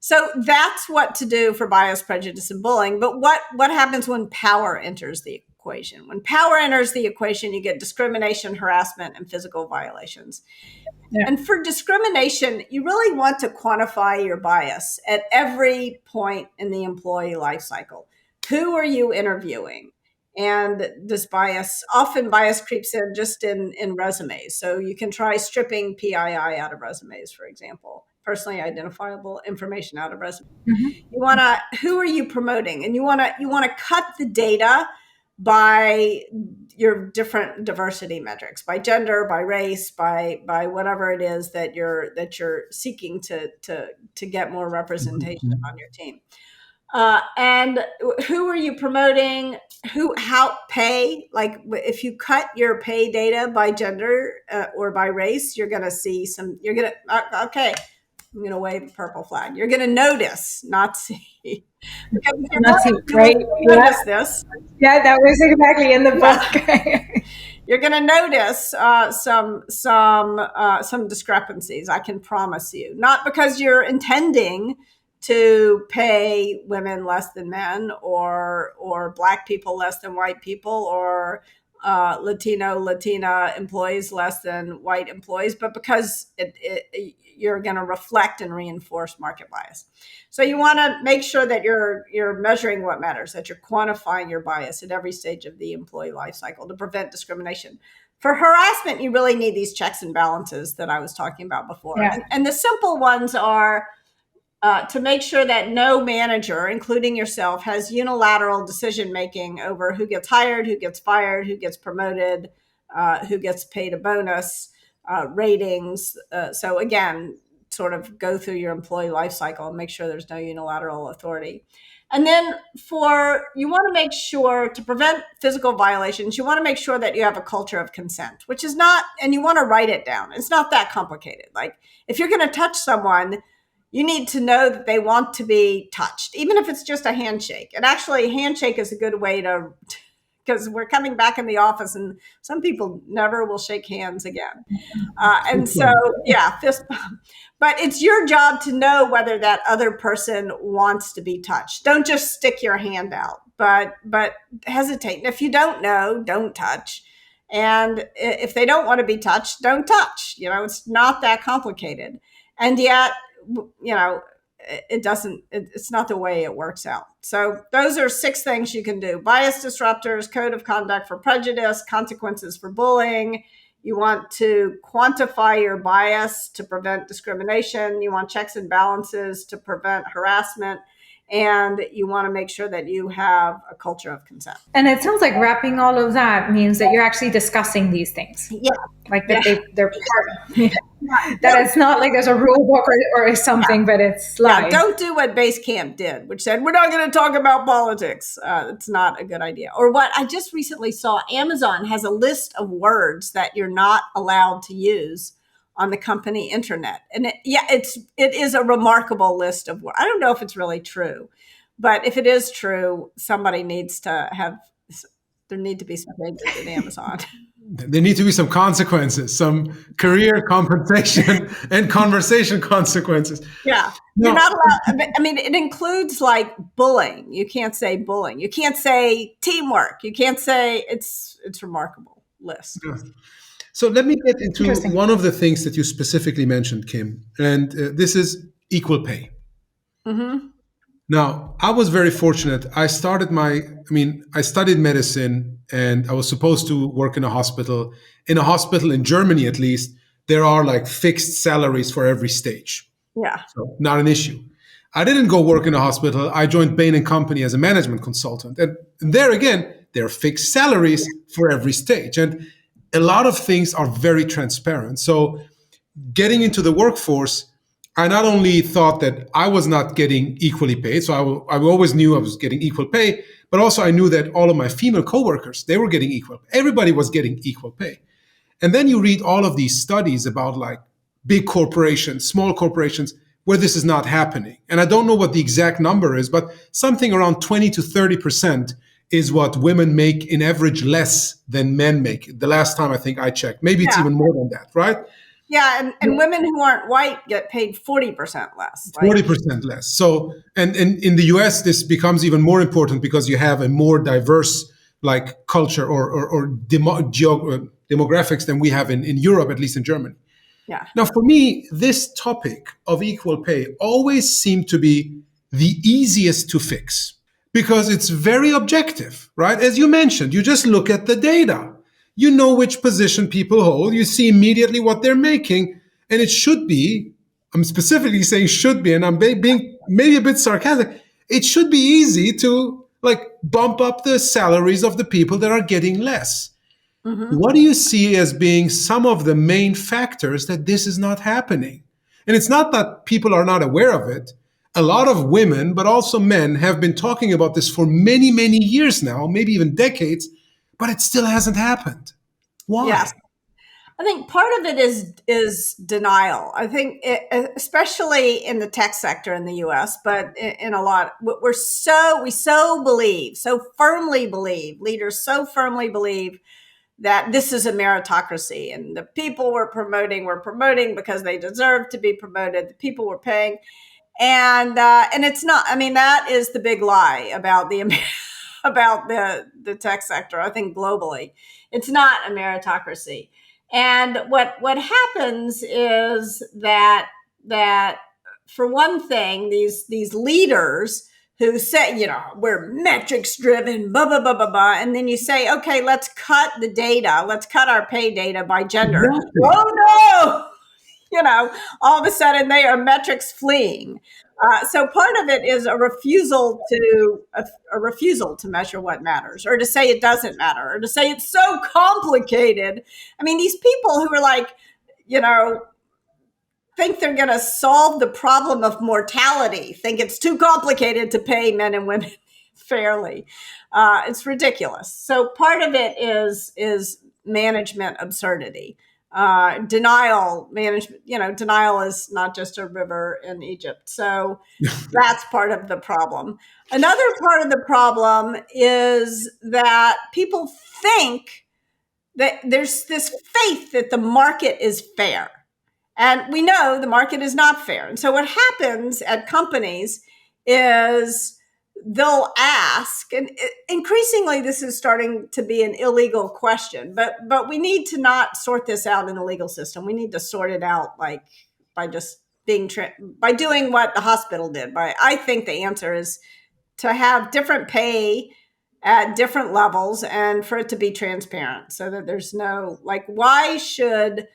So that's what to do for bias, prejudice, and bullying. But what happens when power enters the equation? When power enters the equation, you get discrimination, harassment, and physical violations. Yeah. And for discrimination, you really want to quantify your bias at every point in the employee life cycle. Who are you interviewing? And this often bias creeps in just in resumes. So you can try stripping PII out of resumes, for example, personally identifiable information out of resumes. You want to, who are you promoting? And you want to cut the data by your different diversity metrics, by gender, by race, by whatever it is that you're seeking to get more representation on your team. And who are you promoting? How pay? Like if you cut your pay data by gender or by race, you're going to see some. You're going to okay. I'm going to wave a purple flag. You're going to notice, not see. Because if you're Not see, going right? to notice this. Yeah, that was exactly in the book. You're going to notice some discrepancies. I can promise you. Not because you're intending to pay women less than men, or Black people less than white people, or Latina employees less than white employees, but because you're going to reflect and reinforce market bias. So you want to make sure that you're measuring what matters, that you're quantifying your bias at every stage of the employee life cycle to prevent discrimination. For harassment, you really need these checks and balances that I was talking about before. Yeah. And the simple ones are to make sure that no manager, including yourself, has unilateral decision-making over who gets hired, who gets fired, who gets promoted, who gets paid a bonus, ratings. So again, sort of go through your employee life cycle and make sure there's no unilateral authority. And then you want to make sure to prevent physical violations, you want to make sure that you have a culture of consent, which is not, and you want to write it down. It's not that complicated. Like if you're going to touch someone, you need to know that they want to be touched, even if it's just a handshake. And actually, a handshake is a good way because we're coming back in the office and some people never will shake hands again. And so, yeah, fist bump. But it's your job to know whether that other person wants to be touched. Don't just stick your hand out, but hesitate. And if you don't know, don't touch. And if they don't want to be touched, don't touch. It's not that complicated. And yet, it's not the way it works out. So those are 6 things you can do: bias disruptors, code of conduct for prejudice, consequences for bullying. You want to quantify your bias to prevent discrimination. You want checks and balances to prevent harassment. And you want to make sure that you have a culture of consent. And it sounds like wrapping all of that means that you're actually discussing these things. Yeah. Like that they're part of it. That it's not like there's a rule book or something, but it's live. Yeah, don't do what Basecamp did, which said, we're not going to talk about politics. It's not a good idea. Or what I just recently saw, Amazon has a list of words that you're not allowed to use on the company internet. And it is a remarkable list of words. I don't know if it's really true, but if it is true, somebody needs to there need to be some changes in Amazon. There need to be some consequences, some career compensation and conversation consequences. Yeah. No. You're not allowed. I mean, it includes like bullying. You can't say bullying. You can't say teamwork. You can't say it's remarkable list. Yeah. So let me get into one of the things that you specifically mentioned, Kim, and this is equal pay. Mm-hmm. Now, I was very fortunate. I studied medicine, and I was supposed to work in a hospital. In a hospital in Germany, at least, there are like fixed salaries for every stage. Yeah. So not an issue. I didn't go work in a hospital. I joined Bain & Company as a management consultant. And there again, there are fixed salaries for every stage. And a lot of things are very transparent. So getting into the workforce, I not only thought that I was not getting equally paid, so I always knew I was getting equal pay, but also I knew that all of my female coworkers, they were getting equal. Everybody was getting equal pay. And then you read all of these studies about like big corporations, small corporations, where this is not happening. And I don't know what the exact number is, but something around 20 to 30% is what women make in average less than men make. The last time I think I checked, maybe it's even more than that, right? Yeah, and women who aren't white get paid 40% less. 40% less. So, and in the US, this becomes even more important because you have a more diverse like culture or demographics than we have in Europe, at least in Germany. Yeah. Now, for me, this topic of equal pay always seemed to be the easiest to fix because it's very objective, right? As you mentioned, you just look at the data. You know which position people hold. You see immediately what they're making. And it should be, I'm specifically saying should be, and I'm being maybe a bit sarcastic, it should be easy to like bump up the salaries of the people that are getting less. Mm-hmm. What do you see as being some of the main factors that this is not happening? And it's not that people are not aware of it. A lot of women, but also men, have been talking about this for many, many years now, maybe even decades, but it still hasn't happened. Why? Yes. I think part of it is denial. I think, especially in the tech sector in the U.S., but in a lot, we so firmly believe, leaders so firmly believe that this is a meritocracy, and the people we're promoting because they deserve to be promoted. The people we're paying, and it's not. I mean, that is the big lie about the tech sector. I think globally, it's not a meritocracy. And what happens is that for one thing, these leaders who say, we're metrics driven, blah blah blah blah blah, and then you say, okay, let's cut the data, let's cut our pay data by gender. Exactly. Oh no, all of a sudden they are metrics fleeing. So part of it is a refusal to measure what matters, or to say it doesn't matter, or to say it's so complicated. I mean, these people who are like, think they're going to solve the problem of mortality, think it's too complicated to pay men and women fairly. It's ridiculous. So part of it is management absurdity. Denial management, denial is not just a river in Egypt. So that's part of the problem. Another part of the problem is that people think that there's this faith that the market is fair. And we know the market is not fair. And so what happens at companies is they'll ask, and increasingly this is starting to be an illegal question, but we need to not sort this out in the legal system. We need to sort it out like by just by doing what the hospital did. I think the answer is to have different pay at different levels and for it to be transparent so that there's no, like, why should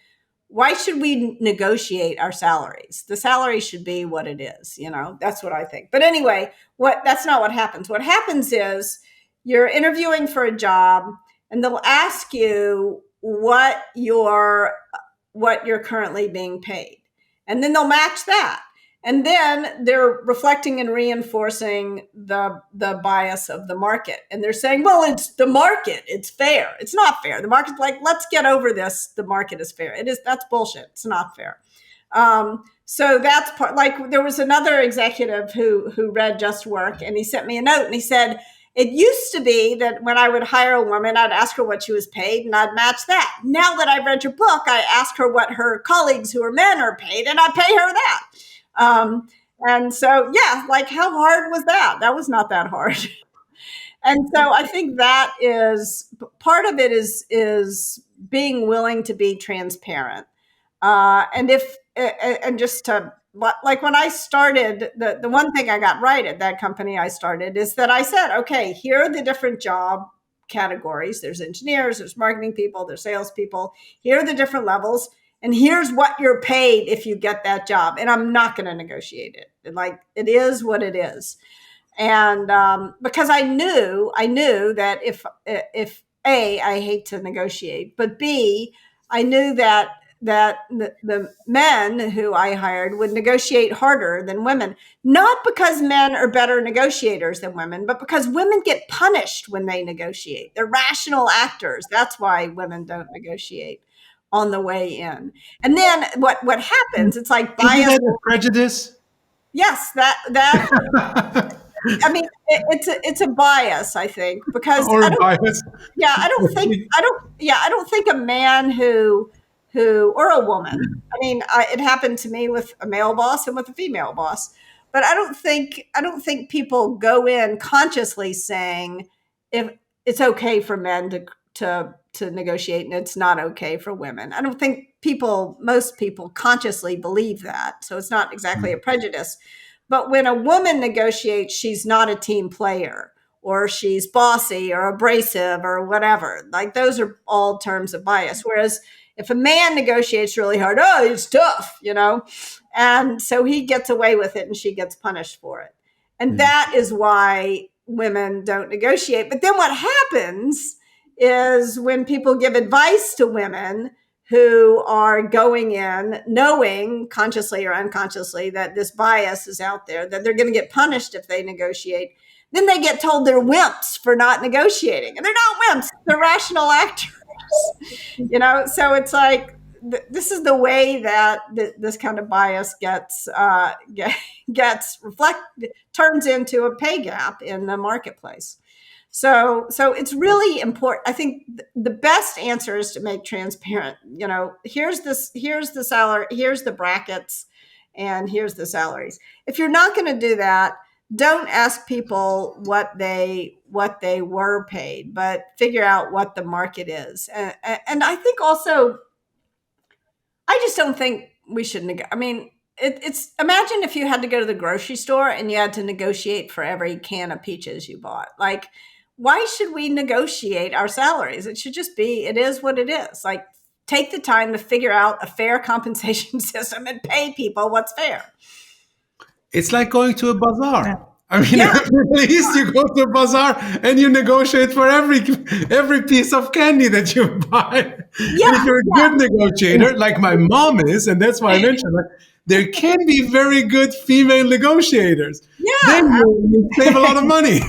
we negotiate our salaries? The salary should be what it is, that's what I think. But anyway, that's not what happens. What happens is you're interviewing for a job and they'll ask you what you're currently being paid. And then they'll match that. And then they're reflecting and reinforcing the bias of the market. And they're saying, well, it's the market. It's fair. It's not fair. The market's like, let's get over this. The market is fair. That's bullshit. It's not fair. So that's part, like there was another executive who read Just Work, and he sent me a note and he said, it used to be that when I would hire a woman, I'd ask her what she was paid and I'd match that. Now that I've read your book, I ask her what her colleagues who are men are paid and I pay her that. And so, yeah, like how hard was that? That was not that hard. And so I think that is part of it is being willing to be transparent. And just to, like when I started, the one thing I got right at that company I started is that I said, okay, here are the different job categories. There's engineers, there's marketing people, there's salespeople. Here are the different levels. And here's what you're paid if you get that job. And I'm not going to negotiate it. Like, it is what it is. And because I knew that if A, I hate to negotiate, but B, I knew that the men who I hired would negotiate harder than women, not because men are better negotiators than women, but because women get punished when they negotiate. They're rational actors. That's why women don't negotiate on the way in. And then what happens, it's like bias. Isn't that a prejudice? Yes, that I mean, it's a bias, I think, because bias. Yeah, I don't think a man who or a woman. I mean, it happened to me with a male boss and with a female boss, but I don't think people go in consciously saying if it's okay for men to negotiate and it's not okay for women. I don't think most people consciously believe that. So it's not exactly a prejudice. But when a woman negotiates, she's not a team player, or she's bossy or abrasive or whatever. Like those are all terms of bias. Whereas if a man negotiates really hard, oh, he's tough, and so he gets away with it and she gets punished for it. And that is why women don't negotiate. But then what happens is when people give advice to women who are going in knowing consciously or unconsciously that this bias is out there, that they're going to get punished if they negotiate, then they get told they're wimps for not negotiating. And they're not wimps, they're rational actors. So it's like, this is the way that this kind of bias gets reflected, turns into a pay gap in the marketplace. So it's really important. I think the best answer is to make transparent. Here's the salary, here's the brackets, and here's the salaries. If you're not going to do that, don't ask people what they were paid, but figure out what the market is. And I think also, I just don't think we should it's imagine if you had to go to the grocery store and you had to negotiate for every can of peaches you bought. Like, why should we negotiate our salaries? It should just be, it is what it is. Like, take the time to figure out a fair compensation system and pay people what's fair. It's like going to a bazaar. At least you go to a bazaar and you negotiate for every piece of candy that you buy. If you're a good negotiator, like my mom is, and that's why I mentioned that, there can be very good female negotiators. Then you save a lot of money.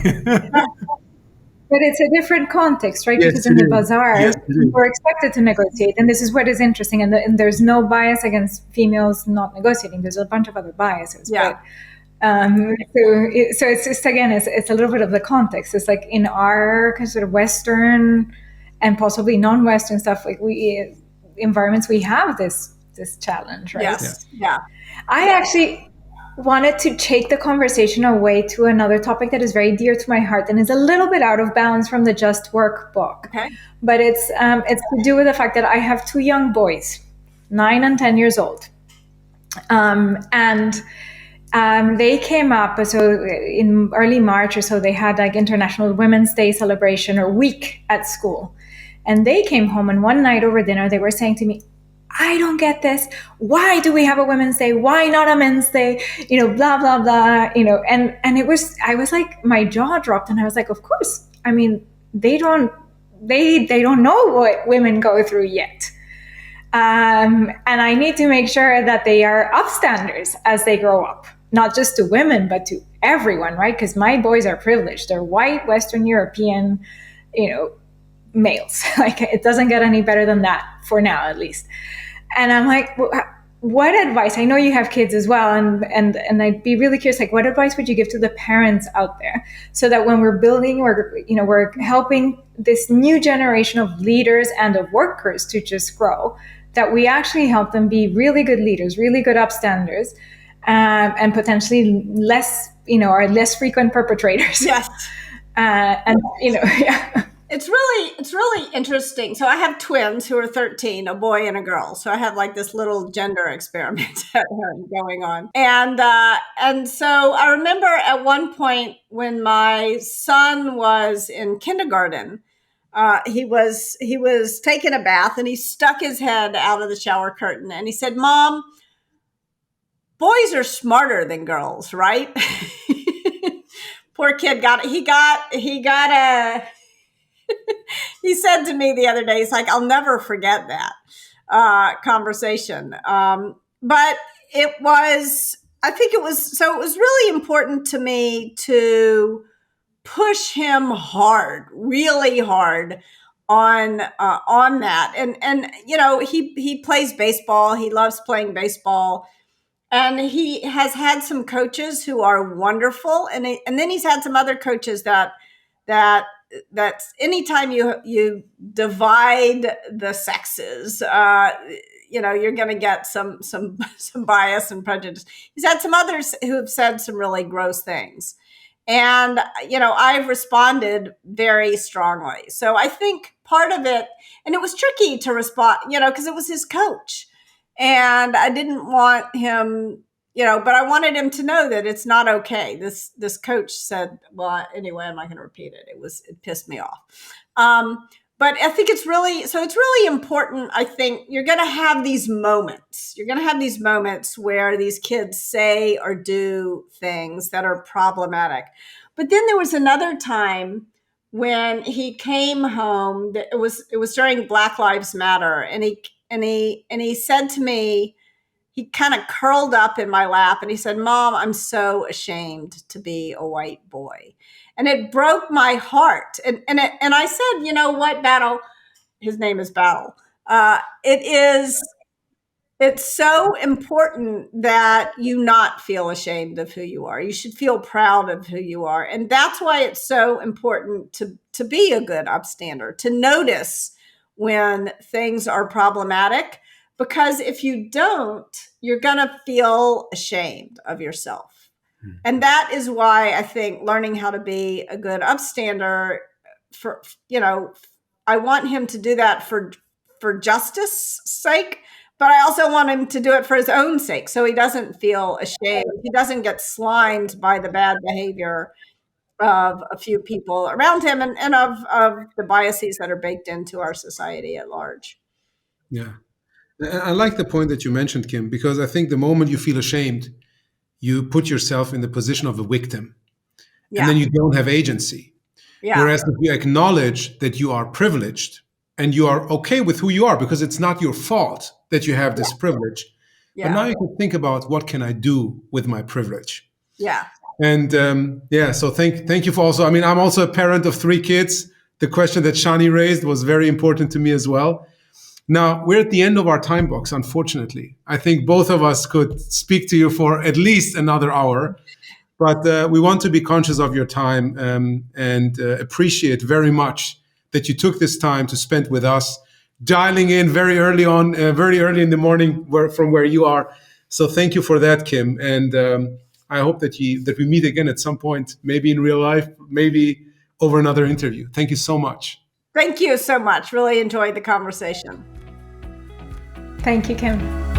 But it's a different context, right? Because in the bazaar, we're expected to negotiate. And this is what is interesting. And there's no bias against females not negotiating. There's a bunch of other biases. Yeah. But, so it's just, again, it's a little bit of the context. It's like in our sort of Western and possibly non-Western stuff, like environments, we have this challenge, right? Yes. Yeah. I actually wanted to take the conversation away to another topic that is very dear to my heart and is a little bit out of bounds from the Just Work book. Okay. But it's to do with the fact that I have two young boys, 9 and 10 years old. They came up, so in early March or so, they had like International Women's Day celebration or week at school. And they came home, and one night over dinner, they were saying to me, I don't get this. Why do we have a Women's Day? Why not a Men's Day? Blah, blah, blah, and I was like, my jaw dropped, and I was like, of course. I mean, they don't know what women go through yet. And I need to make sure that they are upstanders as they grow up, not just to women, but to everyone, right? Because my boys are privileged. They're white, Western European, males. Like, it doesn't get any better than that for now, at least. And I'm like, what advice? I know you have kids as well, and I'd be really curious, like, what advice would you give to the parents out there so that when we're building, we're helping this new generation of leaders and of workers to just grow, that we actually help them be really good leaders, really good upstanders, and potentially less frequent perpetrators. Yes. Yeah. It's really interesting. So I have twins who are 13, a boy and a girl. So I have like this little gender experiment going on. And so I remember at one point when my son was in kindergarten, he was taking a bath and he stuck his head out of the shower curtain and he said, "Mom, boys are smarter than girls, right?" Poor kid he said to me the other day, he's like, I'll never forget that conversation. But it was really important to me to push him really hard on that. And he plays baseball. He loves playing baseball. And he has had some coaches who are wonderful. And then he's had some other coaches that's anytime you divide the sexes, you're going to get some bias and prejudice. He's had some others who have said some really gross things. And, I've responded very strongly. So I think part of it, and it was tricky to respond, because it was his coach. And I didn't want him, but I wanted him to know that it's not okay. This coach said, well, anyway, I'm not going to repeat it. It pissed me off. But I think it's really important. I think you're going to have these moments. You're going to have these moments where these kids say or do things that are problematic. But then there was another time when he came home. It was during Black Lives Matter, and he said to me, he kind of curled up in my lap and he said, "Mom, I'm so ashamed to be a white boy." And it broke my heart. And I said, "You know what, Battle?" His name is Battle. It's so important that you not feel ashamed of who you are. You should feel proud of who you are. And that's why it's so important to be a good upstander, to notice when things are problematic. Because if you don't, you're going to feel ashamed of yourself. And that is why I think learning how to be a good upstander, for, I want him to do that for justice sake, but I also want him to do it for his own sake, so he doesn't feel ashamed. He doesn't get slimed by the bad behavior of a few people around him, and of the biases that are baked into our society at large. Yeah. I like the point that you mentioned, Kim, because I think the moment you feel ashamed, you put yourself in the position of a victim, and then you don't have agency. Yeah. Whereas if you acknowledge that you are privileged and you are okay with who you are, because it's not your fault that you have this privilege, but now you can think about, what can I do with my privilege? Yeah. And so thank you for also, I mean, I'm also a parent of 3 kids. The question that Shani raised was very important to me as well. Now, we're at the end of our time box, unfortunately. I think both of us could speak to you for at least another hour, but we want to be conscious of your time and appreciate very much that you took this time to spend with us, dialing in very early in the morning from where you are. So thank you for that, Kim. And I hope that we meet again at some point, maybe in real life, maybe over another interview. Thank you so much. Thank you so much. Really enjoyed the conversation. Thank you, Kim.